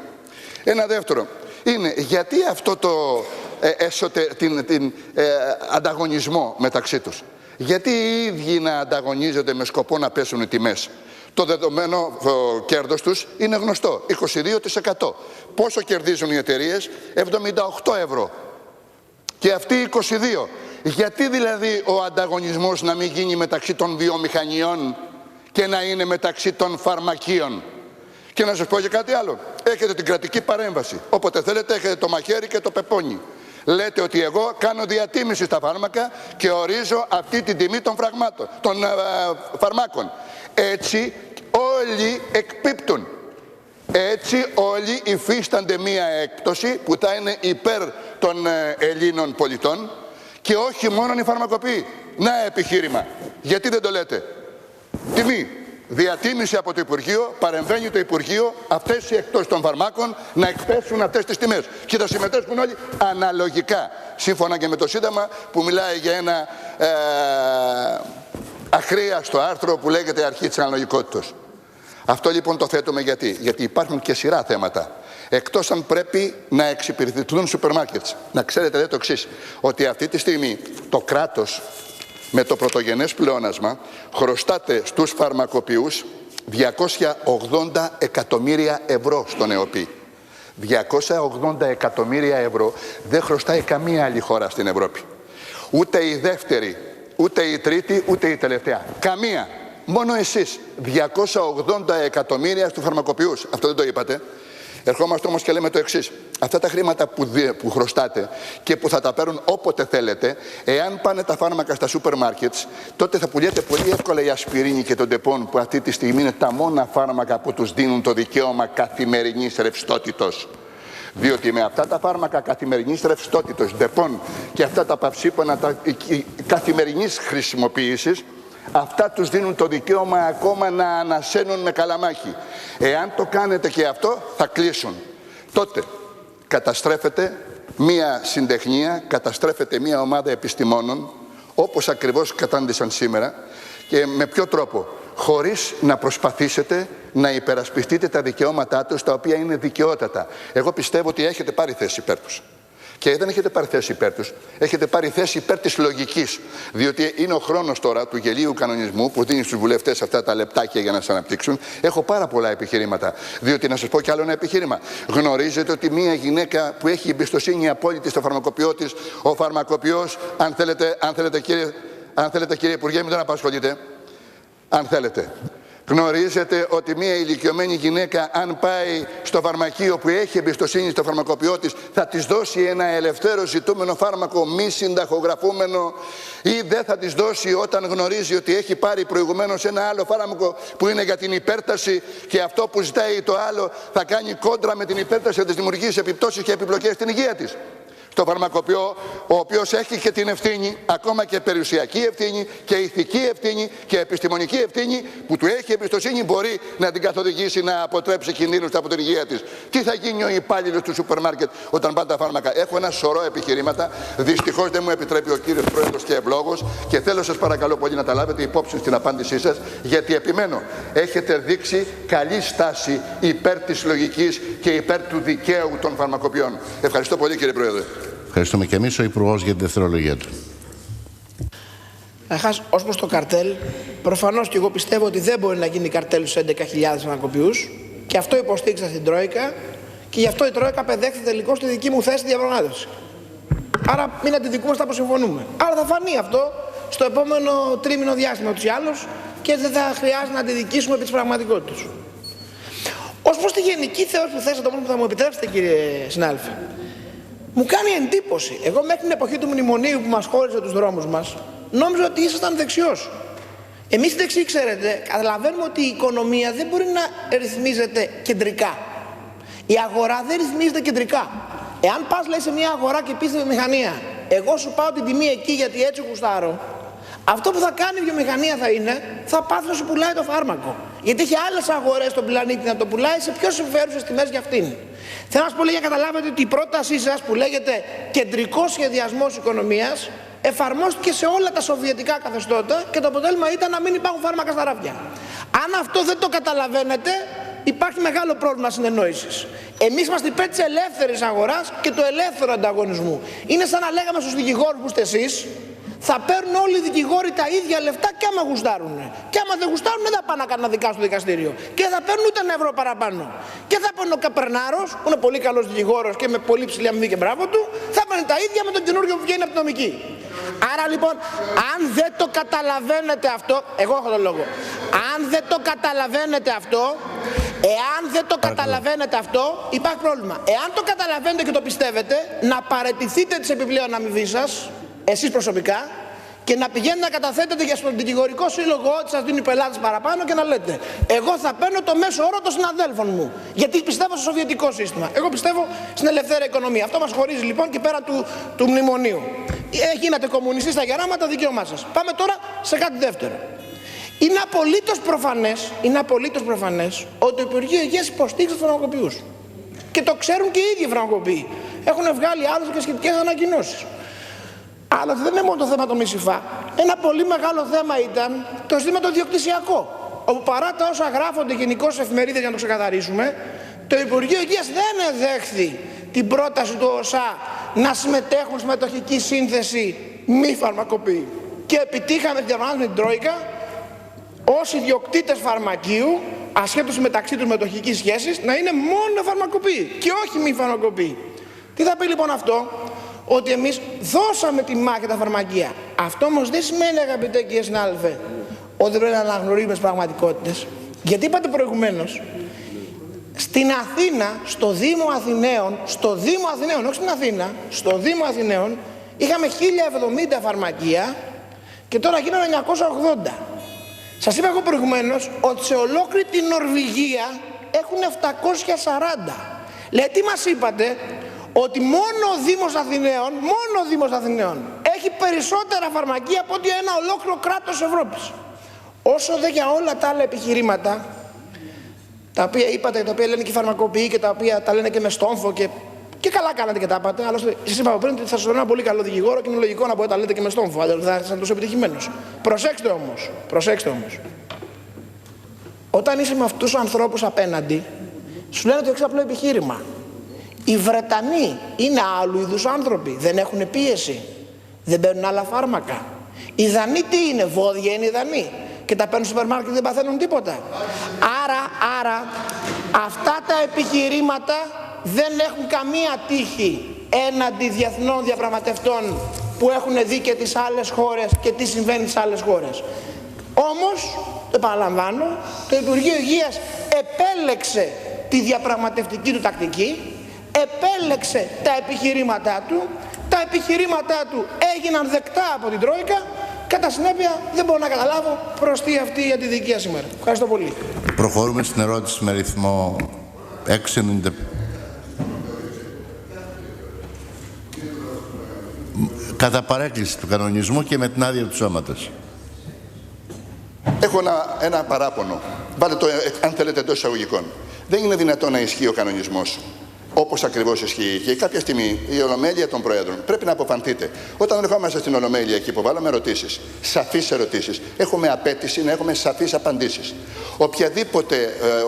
Ένα δεύτερο είναι γιατί αυτό το ανταγωνισμό μεταξύ τους. Γιατί οι ίδιοι να ανταγωνίζονται με σκοπό να πέσουν οι τιμές. Το δεδομένο κέρδος τους είναι γνωστό, 22%. Πόσο κερδίζουν οι εταιρείες? 78 ευρώ. Και αυτοί 22. Γιατί δηλαδή ο ανταγωνισμός να μην γίνει μεταξύ των βιομηχανιών και να είναι μεταξύ των φαρμακείων? Και να σας πω και κάτι άλλο. Έχετε την κρατική παρέμβαση. Όποτε θέλετε έχετε το μαχαίρι και το πεπόνι. Λέτε ότι εγώ κάνω διατίμηση στα φάρμακα και ορίζω αυτή την τιμή των φαρμάκων. Έτσι όλοι εκπίπτουν. Έτσι όλοι υφίστανται μία έκπτωση που θα είναι υπέρ των Ελλήνων πολιτών και όχι μόνο οι φαρμακοποιοί. Να επιχείρημα. Γιατί δεν το λέτε? Τιμή. Διατίμηση από το Υπουργείο, παρεμβαίνει το Υπουργείο αυτές οι εκτός των φαρμάκων να εκπέσουν αυτές τις τιμές και θα συμμετέσχουν όλοι αναλογικά, σύμφωνα και με το Σύνταγμα που μιλάει για ένα αχρίαστο άρθρο που λέγεται αρχή της αναλογικότητας. Αυτό λοιπόν το θέτουμε γιατί υπάρχουν και σειρά θέματα. Εκτός αν πρέπει να εξυπηρετηθούν σούπερ μάρκετ. Να ξέρετε το εξής, ότι αυτή τη στιγμή το κράτος με το πρωτογενές πλεόνασμα χρωστάται στους φαρμακοποιούς 280 εκατομμύρια ευρώ στον ΕΟΠΗ. 280 εκατομμύρια ευρώ δεν χρωστάει καμία άλλη χώρα στην Ευρώπη. Ούτε η δεύτερη, ούτε η τρίτη, ούτε η τελευταία. Καμία. Μόνο εσείς. 280 εκατομμύρια στους φαρμακοποιούς. Αυτό δεν το είπατε. Ερχόμαστε όμως και λέμε το εξής. Αυτά τα χρήματα που χρωστάτε και που θα τα παίρνουν όποτε θέλετε, εάν πάνε τα φάρμακα στα σούπερ μάρκετς, τότε θα πουλιέται πολύ εύκολα η ασπιρίνη και το ντεπών, που αυτή τη στιγμή είναι τα μόνα φάρμακα που τους δίνουν το δικαίωμα καθημερινής ρευστότητος. Διότι με αυτά τα φάρμακα καθημερινής ρευστότητος, ντεπών και αυτά τα παυσίπονα καθημερινής χρησιμοποίησης, αυτά τους δίνουν το δικαίωμα ακόμα να ανασένουν με καλαμάχι. Εάν το κάνετε και αυτό, θα κλείσουν. Τότε καταστρέφεται μία συντεχνία, καταστρέφεται μία ομάδα επιστημόνων, όπως ακριβώς κατάντησαν σήμερα, και με ποιο τρόπο? Χωρίς να προσπαθήσετε να υπερασπιστείτε τα δικαιώματά τους, τα οποία είναι δικαιότατα. Εγώ πιστεύω ότι έχετε πάρει θέση υπέρ τους. Και δεν έχετε πάρει θέση υπέρ τους, έχετε πάρει θέση υπέρ της λογικής. Διότι είναι ο χρόνος τώρα του γελίου κανονισμού που δίνει στους βουλευτές αυτά τα λεπτάκια για να σας αναπτύξουν. Έχω πάρα πολλά επιχειρήματα. Διότι να σας πω κι άλλο ένα επιχείρημα. Γνωρίζετε ότι μια γυναίκα που έχει εμπιστοσύνη απόλυτη στο φαρμακοποιό της, ο φαρμακοποιός, αν θέλετε κύριε Υπουργέ, μην τον απασχολείτε. Αν θέλετε. Γνωρίζετε ότι μια ηλικιωμένη γυναίκα, αν πάει στο φαρμακείο που έχει εμπιστοσύνη στο φαρμακοποιό της, θα της δώσει ένα ελευθέρω ζητούμενο φάρμακο μη συνταχογραφούμενο, ή δεν θα της δώσει όταν γνωρίζει ότι έχει πάρει προηγουμένως ένα άλλο φάρμακο που είναι για την υπέρταση, και αυτό που ζητάει το άλλο θα κάνει κόντρα με την υπέρταση, θα της δημιουργήσει επιπτώσεις και επιπλοκές στην υγεία της. Στο φαρμακοποιό, ο οποίος έχει και την ευθύνη, ακόμα και περιουσιακή ευθύνη και ηθική ευθύνη και επιστημονική ευθύνη, που του έχει εμπιστοσύνη, μπορεί να την καθοδηγήσει να αποτρέψει κινδύνους από την υγεία της. Τι θα γίνει ο υπάλληλος του σούπερ μάρκετ όταν πάνε τα φάρμακα? Έχω ένα σωρό επιχειρήματα. Δυστυχώς δεν μου επιτρέπει ο κύριος Πρόεδρος και ευλόγος, και θέλω σας παρακαλώ πολύ να τα λάβετε υπόψη στην απάντησή σας, γιατί επιμένω. Έχετε δείξει καλή στάση υπέρ της λογικής και υπέρ του δικαίου των φαρμακοποιών. Ευχαριστώ πολύ, κύριε Πρόεδρε. Ευχαριστούμε και εμείς. Ο Υπουργός για τη δευτερολογία του. Καταρχάς, ως προς το καρτέλ, προφανώς και εγώ πιστεύω ότι δεν μπορεί να γίνει καρτέλ στους 11.000 φαρμακοποιούς, και αυτό υποστήριξα στην Τρόικα, και γι' αυτό η Τρόικα απεδέχθη τελικώς τη δική μου θέση στη διαπραγμάτευση. Άρα μην αντιδικούμαστε από συμφωνούμε. Άρα θα φανεί αυτό στο επόμενο τρίμηνο διάστημα ούτως ή άλλως, και δεν θα χρειάζεται να αντιδικήσουμε επί της πραγματικότητας. Ως προς τη γενική θεώρηση που θέσατε, όμως, που θα μου επιτρέψετε, κύριε συνάδελφε, μου κάνει εντύπωση. Εγώ μέχρι την εποχή του μνημονίου που μας χώριζε τους δρόμους μας, νόμιζα ότι ήσασταν δεξιός. Εμείς οι δεξιοί, ξέρετε, καταλαβαίνουμε ότι η οικονομία δεν μπορεί να ρυθμίζεται κεντρικά. Η αγορά δεν ρυθμίζεται κεντρικά. Εάν πας, λέει, σε μια αγορά και πεις στη βιομηχανία, εγώ σου πάω την τιμή εκεί γιατί έτσι γουστάρω, αυτό που θα κάνει η βιομηχανία θα πάθει να σου πουλάει το φάρμακο. Γιατί έχει άλλες αγορές στον πλανήτη να το πουλάει σε πιο συμφέρουσες τιμές για αυτήν. Θέλω να σας πω, για να καταλάβετε ότι η πρότασή σας που λέγεται κεντρικός σχεδιασμός οικονομίας εφαρμόστηκε σε όλα τα σοβιετικά καθεστώτα, και το αποτέλεσμα ήταν να μην υπάρχουν φάρμακα στα ράφια. Αν αυτό δεν το καταλαβαίνετε, υπάρχει μεγάλο πρόβλημα συνεννόησης. Εμείς είμαστε υπέρ της ελεύθερης αγοράς και του ελεύθερου ανταγωνισμού. Είναι σαν να λέγαμε στους δικηγόρους που είστε εσείς, θα παίρνουν όλοι οι δικηγόροι τα ίδια λεφτά και άμα γουστάρουν. Και άμα δεν γουστάρουν, δεν θα πάνε να κάνουν να δικάσουν στο δικαστήριο. Και δεν θα παίρνουν ούτε ένα ευρώ παραπάνω. Και θα παίρνει ο Καπερνάρος, που είναι πολύ καλός δικηγόρος και με πολύ ψηλή αμοιβή και μπράβο του, θα παίρνει τα ίδια με τον καινούργιο που βγαίνει από την νομική. Άρα λοιπόν, αν δεν το καταλαβαίνετε αυτό, εγώ έχω τον λόγο. Αν δεν το καταλαβαίνετε αυτό, εάν δεν το καταλαβαίνετε αυτό, υπάρχει πρόβλημα. Εάν το καταλαβαίνετε και το πιστεύετε, να παραιτηθείτε τις επιπλέον αμοιβή σας, εσείς προσωπικά, και να πηγαίνετε να καταθέτετε για στον δικηγορικό σύλλογο ότι σας δίνουν οι πελάτες παραπάνω και να λέτε, εγώ θα παίρνω το μέσο όρο των συναδέλφων μου, γιατί πιστεύω στο σοβιετικό σύστημα. Εγώ πιστεύω στην ελευθέρια οικονομία. Αυτό μας χωρίζει λοιπόν και πέρα του μνημονίου. Γίνατε κομμουνιστής στα γεράματα, δικαίωμά σας. Πάμε τώρα σε κάτι δεύτερο. Είναι απολύτως προφανές ότι το Υπουργείο Υγείας υποστήριξε τους φαρμακοποιούς. Και το ξέρουν και οι ίδιοι φαρμακοποιοί. Έχουν βγάλει άλλες και σχετικές ανακοινώσεις. Αλλά δεν είναι μόνο το θέμα το ΜΣΥΦΑ. Ένα πολύ μεγάλο θέμα ήταν το ζήτημα το διοκτησιακό. Όπου παρά τα όσα γράφονται γενικώς σε εφημερίδες, για να το ξεκαθαρίσουμε, το Υπουργείο Υγείας δεν εδέχθη την πρόταση του ΟΣΑ να συμμετέχουν στη μετοχική σύνθεση μη φαρμακοποιοί. Και επιτύχαμε τη διαπραγμάτευση με την Τρόικα ως ιδιοκτήτες φαρμακείου, ασχέτως μεταξύ τους μετοχικής σχέσης, να είναι μόνο φαρμακοποιοί και όχι μη φαρμακοποιοί. Τι θα πει λοιπόν αυτό? Ότι εμείς δώσαμε τη μάχη τα φαρμακεία. Αυτό όμως δεν σημαίνει, αγαπητέ κύριε συνάδελφε, ότι πρέπει να αναγνωρίζουμε τις πραγματικότητες. Γιατί είπατε προηγουμένως, στην Αθήνα, στο Δήμο Αθηναίων, όχι στην Αθήνα, στο Δήμο Αθηναίων, είχαμε 1070 φαρμακεία και τώρα γίνανε 980. Σας είπα εγώ προηγουμένως ότι σε ολόκληρη την Νορβηγία έχουν 740. Δηλαδή τι μας είπατε? Ότι μόνο ο Δήμος Αθηναίων έχει περισσότερα φαρμακεία από ότι ένα ολόκληρο κράτος Ευρώπης. Όσο δε για όλα τα άλλα επιχειρήματα, τα οποία είπατε, τα οποία λένε και οι φαρμακοποιοί και τα οποία τα λένε και με στόμφο και καλά κάνατε και τα είπατε. Άλλωστε, σας είπα πριν ότι θα σας δω ένα πολύ καλό δικηγόρο και είναι λογικό να μπορείτε να λέτε και με στόμφο. Αλλά θα είστε τόσο επιτυχημένος. Προσέξτε όμως. Όταν είσαι με αυτούς τους ανθρώπους απέναντι, σου λένε το εξής απλό επιχείρημα. Οι Βρετανοί είναι άλλου είδους άνθρωποι. Δεν έχουν πίεση. Δεν παίρνουν άλλα φάρμακα. Οι Δανείοι τι είναι, βόδια είναι οι Δανείοι. Και τα παίρνουν στο σούπερ μάρκετ και δεν παθαίνουν τίποτα. Άρα αυτά τα επιχειρήματα δεν έχουν καμία τύχη έναντι διεθνών διαπραγματευτών που έχουν δει και τις άλλες χώρες και τι συμβαίνει στις άλλες χώρες. Όμως, το επαναλαμβάνω, το Υπουργείο Υγείας επέλεξε τη διαπραγματευτική του τακτική, επέλεξε τα επιχειρήματά του, τα επιχειρήματά του έγιναν δεκτά από την Τρόικα. Κατά συνέπεια, δεν μπορώ να καταλάβω προς τι αυτή η αντιδικία σήμερα. Ευχαριστώ πολύ. Προχωρούμε στην ερώτηση με αριθμό 690. Κατά παρέκκληση του κανονισμού και με την άδεια του σώματος. Έχω ένα παράπονο. Βάλτε το, αν θέλετε, εντός εισαγωγικών. Δεν είναι δυνατόν να ισχύει ο κανονισμός όπως ακριβώς ισχύει. Και κάποια στιγμή η Ολομέλεια των Προέδρων πρέπει να αποφανθείτε. Όταν ερχόμαστε στην Ολομέλεια και υποβάλλουμε ερωτήσεις, σαφείς ερωτήσεις, έχουμε απέτηση να έχουμε σαφείς απαντήσεις.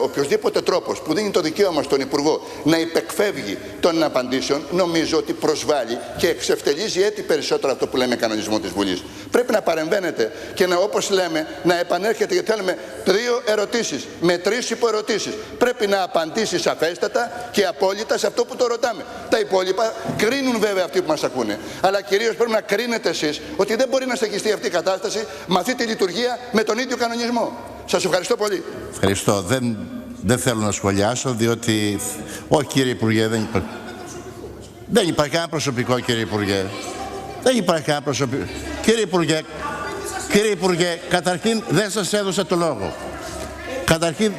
Οποιοσδήποτε τρόπος που δίνει το δικαίωμα στον Υπουργό να υπεκφεύγει των απαντήσεων, νομίζω ότι προσβάλλει και εξευτελίζει έτσι περισσότερο αυτό που λέμε κανονισμό της Βουλής. Πρέπει να παρεμβαίνετε και να, όπως λέμε, να επανέρχεται, γιατί θέλουμε 2 ερωτήσεις με 3 υποερωτήσεις. Πρέπει να απαντήσει σαφέστατα και απόλυτα σε αυτό που το ρωτάμε. Τα υπόλοιπα κρίνουν βέβαια αυτοί που μας ακούνε. Αλλά κυρίως πρέπει να κρίνετε εσείς ότι δεν μπορεί να στεγιστεί αυτή η κατάσταση με αυτή τη λειτουργία με τον ίδιο κανονισμό. Σας ευχαριστώ πολύ. Ευχαριστώ. Δεν θέλω να σχολιάσω, διότι... Όχι, κύριε Υπουργέ, δεν υπάρχει κανένα προσωπικό, κύριε Υπουργέ. Δεν υπάρχει κανένα προσωπικό. Κύριε Υπουργέ, καταρχήν δεν σας έδωσα το λόγο. Καταρχήν,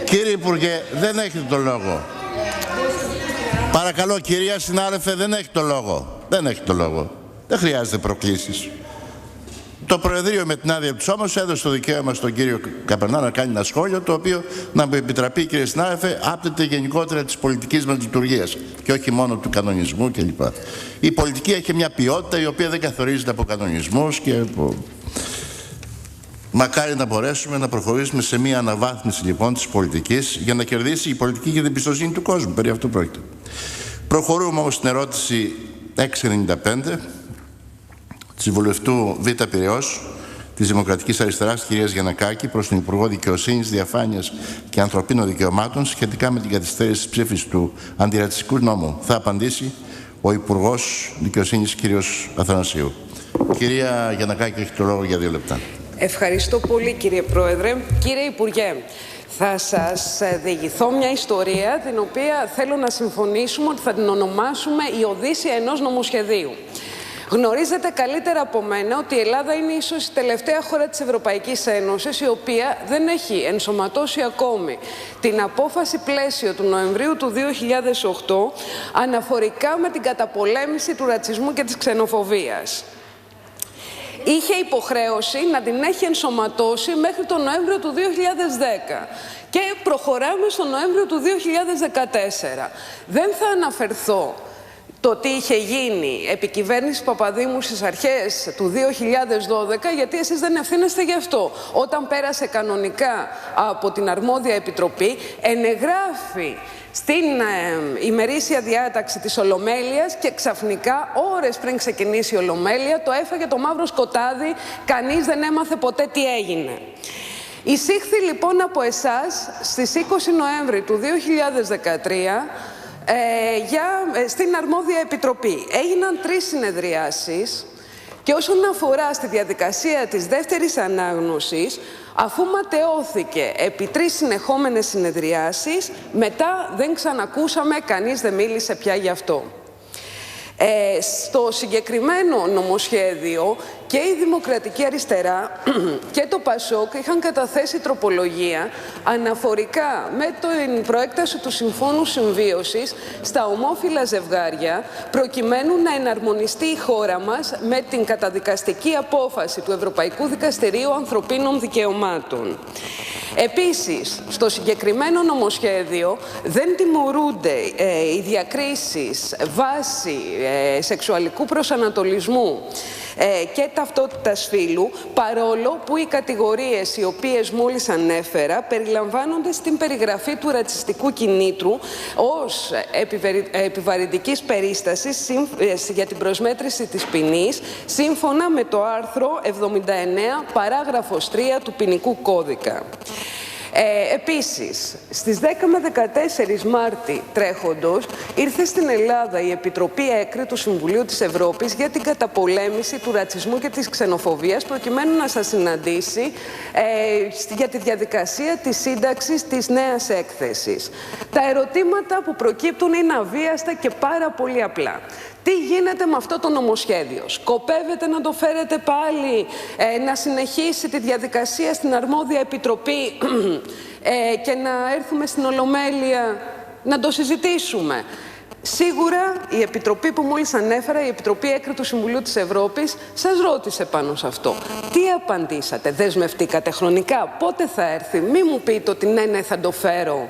κύριε Υπουργέ, δεν έχετε το λόγο. Παρακαλώ, κυρία συνάδελφε, δεν έχει το λόγο. Δεν έχει το λόγο. Δεν χρειάζεται προκλήσεις. Το Προεδρείο με την άδεια του σώματος έδωσε το δικαίωμα στον κύριο Καπερνά να κάνει ένα σχόλιο, το οποίο, να μου επιτραπεί, κύριε συνάδελφε, άπτεται γενικότερα της πολιτικής μας λειτουργίας και όχι μόνο του κανονισμού κλπ. Η πολιτική έχει μια ποιότητα η οποία δεν καθορίζεται από κανονισμούς και από... Μακάρι να μπορέσουμε να προχωρήσουμε σε μια αναβάθμιση λοιπόν της πολιτικής για να κερδίσει η πολιτική και την εμπιστοσύνη του κόσμου. Περί αυτού πρόκειται. Προχωρούμε όμως στην ερώτηση 695 της βουλευτού Β' Πειραιώς της Δημοκρατικής Αριστεράς, κυρίας Γιαννακάκη, προς τον Υπουργό Δικαιοσύνης, Διαφάνειας και Ανθρωπίνων Δικαιωμάτων σχετικά με την καθυστέρηση της ψήφισης του αντιρατσιστικού νόμου. Θα απαντήσει ο Υπουργός Δικαιοσύνης, κύριος Αθανασίου. Κυρία Γιαννακάκη, έχει το λόγο για 2 λεπτά. Ευχαριστώ πολύ, κύριε Πρόεδρε. Κύριε Υπουργέ, θα σας διηγηθώ μια ιστορία την οποία θέλω να συμφωνήσουμε ότι θα την ονομάσουμε η Οδύσσεια ενός νομοσχεδίου. Γνωρίζετε καλύτερα από μένα ότι η Ελλάδα είναι ίσως η τελευταία χώρα της Ευρωπαϊκής Ένωσης η οποία δεν έχει ενσωματώσει ακόμη την απόφαση πλαίσιο του Νοεμβρίου του 2008 αναφορικά με την καταπολέμηση του ρατσισμού και της ξενοφοβίας. Είχε υποχρέωση να την έχει ενσωματώσει μέχρι τον Νοέμβριο του 2010 και προχωράμε στον Νοέμβριο του 2014. Δεν θα αναφερθώ το τι είχε γίνει επί κυβέρνηση Παπαδήμου στις αρχές του 2012, γιατί εσείς δεν ευθύνεστε γι' αυτό. Όταν πέρασε κανονικά από την αρμόδια επιτροπή, ενεγράφει στην ημερήσια διάταξη της Ολομέλειας και ξαφνικά, ώρες πριν ξεκινήσει η Ολομέλεια, το έφαγε το μαύρο σκοτάδι, κανείς δεν έμαθε ποτέ τι έγινε. Εισήχθη λοιπόν από εσάς στις 20 Νοέμβρη του 2013 στην αρμόδια επιτροπή. Έγιναν 3 συνεδριάσεις και όσον αφορά στη διαδικασία της δεύτερης ανάγνωσης, αφού ματαιώθηκε επί 3 συνεχόμενες συνεδριάσεις, μετά δεν ξανακούσαμε, κανείς δεν μίλησε πια γι' αυτό. Στο συγκεκριμένο νομοσχέδιο και η Δημοκρατική Αριστερά και το ΠΑΣΟΚ είχαν καταθέσει τροπολογία αναφορικά με την προέκταση του Συμφώνου Συμβίωσης στα ομόφυλα ζευγάρια, προκειμένου να εναρμονιστεί η χώρα μας με την καταδικαστική απόφαση του Ευρωπαϊκού Δικαστηρίου Ανθρωπίνων Δικαιωμάτων. Επίσης, στο συγκεκριμένο νομοσχέδιο δεν τιμωρούνται οι διακρίσεις βάσει σεξουαλικού προσανατολισμού και ταυτότητας φύλου, παρόλο που οι κατηγορίες οι οποίες μόλις ανέφερα περιλαμβάνονται στην περιγραφή του ρατσιστικού κινήτρου ως επιβαρυντικής περίστασης για την προσμέτρηση της ποινής, σύμφωνα με το άρθρο 79 παράγραφος 3 του Ποινικού Κώδικα. Επίσης, στις 10 με 14 Μάρτη τρέχοντος ήρθε στην Ελλάδα η Επιτροπή ΕΚΡΙ του Συμβουλίου της Ευρώπης για την καταπολέμηση του ρατσισμού και της ξενοφοβίας, προκειμένου να σας συναντήσει για τη διαδικασία της σύνταξης της νέας έκθεσης. Τα ερωτήματα που προκύπτουν είναι αβίαστα και πάρα πολύ απλά. Τι γίνεται με αυτό το νομοσχέδιο? Σκοπεύετε να το φέρετε πάλι, να συνεχίσει τη διαδικασία στην αρμόδια επιτροπή και να έρθουμε στην Ολομέλεια να το συζητήσουμε? Σίγουρα η επιτροπή που μόλις ανέφερα, η Επιτροπή ΕΚΡΙ του Συμβουλίου της Ευρώπης, σας ρώτησε πάνω σε αυτό. Τι απαντήσατε? Δεσμευτήκατε χρονικά? Πότε θα έρθει? Μη μου πείτε ότι ναι, θα το φέρω.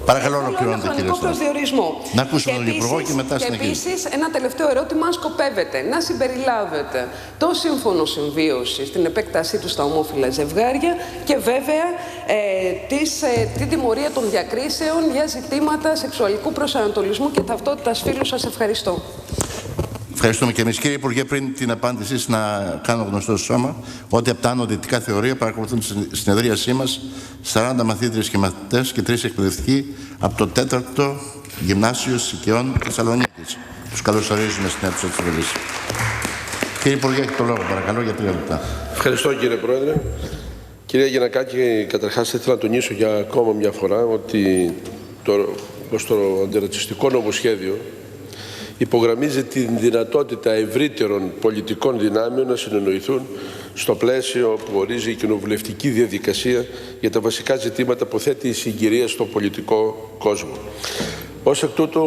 Παρακαλώ, ολοκληρώνετε, κύριε προσδιορισμό. Να ακούσουμε τον Υπουργό και μετά συνεχίζουμε. Και επίσης, ένα τελευταίο ερώτημα: αν σκοπεύετε να συμπεριλάβετε το Σύμφωνο Συμβίωσης στην επέκτασή του στα ομόφυλα ζευγάρια και βέβαια την τιμωρία των διακρίσεων για ζητήματα σεξουαλικού προσανατολισμού και ταυτότητας φύλου. Σας ευχαριστώ. Ευχαριστούμε και εμείς. Κύριε Υπουργέ, πριν την απάντησή σας, να κάνω γνωστό στο σώμα ότι από τα άνω δυτικά θεωρία παρακολουθούν τη συνεδρίασή μας 40 μαθήτριες και μαθητές και 3 εκπαιδευτικοί από το 4ο Γυμνάσιο Σικαιών Θεσσαλονίκης. Τους καλωσορίζουμε στην αίθουσα της Βουλής. Κύριε Υπουργέ, έχει το λόγο, παρακαλώ, για 3 λεπτά. Ευχαριστώ, κύριε Πρόεδρε. Κυρία Γιαννακάκη, καταρχάς ήθελα να τονίσω για ακόμα μια φορά ότι το αντιρατσιστικό νομοσχέδιο υπογραμμίζει την δυνατότητα ευρύτερων πολιτικών δυνάμεων να συνεννοηθούν στο πλαίσιο που ορίζει η κοινοβουλευτική διαδικασία για τα βασικά ζητήματα που θέτει η συγκυρία στο πολιτικό κόσμο. Ως εκ τούτου,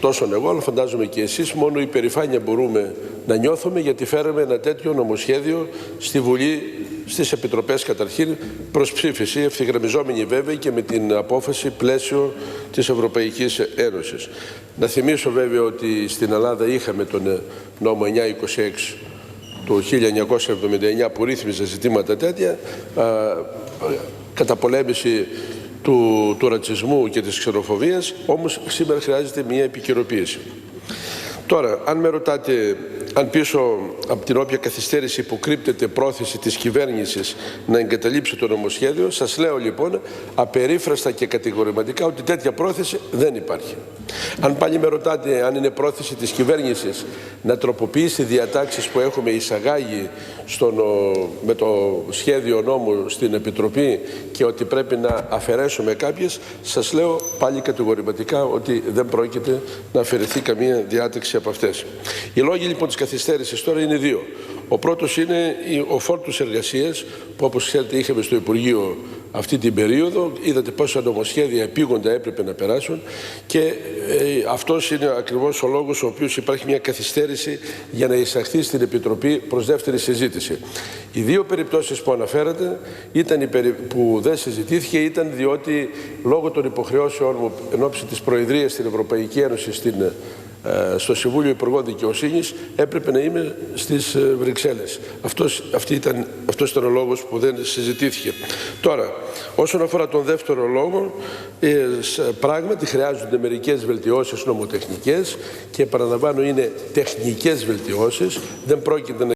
τόσο εγώ, αλλά φαντάζομαι και εσείς, μόνο υπερηφάνεια μπορούμε να νιώθουμε, γιατί φέραμε ένα τέτοιο νομοσχέδιο στη Βουλή, στις Επιτροπές καταρχήν, προς ψήφιση, ευθυγραμμιζόμενη βέβαια και με την απόφαση πλαίσιο της Ευρωπαϊκής Ένωσης. Να θυμίσω βέβαια ότι στην Ελλάδα είχαμε τον νόμο 926 του 1979 που ρύθμιζε ζητήματα τέτοια, καταπολέμηση του ρατσισμού και της ξενοφοβίας, όμως σήμερα χρειάζεται μια επικαιροποίηση. Τώρα, αν με ρωτάτε αν πίσω από την όποια καθυστέρηση υποκρύπτεται πρόθεση της κυβέρνησης να εγκαταλείψει το νομοσχέδιο, σας λέω λοιπόν απερίφραστα και κατηγορηματικά ότι τέτοια πρόθεση δεν υπάρχει. Αν πάλι με ρωτάτε αν είναι πρόθεση της κυβέρνησης να τροποποιήσει διατάξεις που έχουμε εισαγάγει με το σχέδιο νόμου στην Επιτροπή και ότι πρέπει να αφαιρέσουμε κάποιες, σας λέω πάλι κατηγορηματικά ότι δεν πρόκειται να αφαιρεθεί καμία διάταξη από αυτές. Οι λόγοι λοιπόν της καθυστέρησης τώρα είναι δύο. Ο πρώτος είναι ο φόρτος εργασίας που, όπως ξέρετε, είχαμε στο Υπουργείο αυτή την περίοδο. Είδατε πόσα νομοσχέδια επίγοντα έπρεπε να περάσουν και αυτός είναι ακριβώς ο λόγος ο οποίος υπάρχει μια καθυστέρηση για να εισαχθεί στην Επιτροπή προς δεύτερη συζήτηση. Οι δύο περιπτώσεις που αναφέρατε που δεν συζητήθηκε ήταν διότι λόγω των υποχρεώσεων μου εν ώψη της Προεδρίας στην Ευρωπαϊκή Ένωση στο Συμβούλιο Υπουργών Δικαιοσύνης έπρεπε να είμαι στις Βρυξέλλες. Αυτός ήταν ο λόγος που δεν συζητήθηκε. Τώρα, όσον αφορά τον δεύτερο λόγο, πράγματι χρειάζονται μερικές βελτιώσεις νομοτεχνικές και επαναλαμβάνω είναι τεχνικές βελτιώσεις, δεν πρόκειται να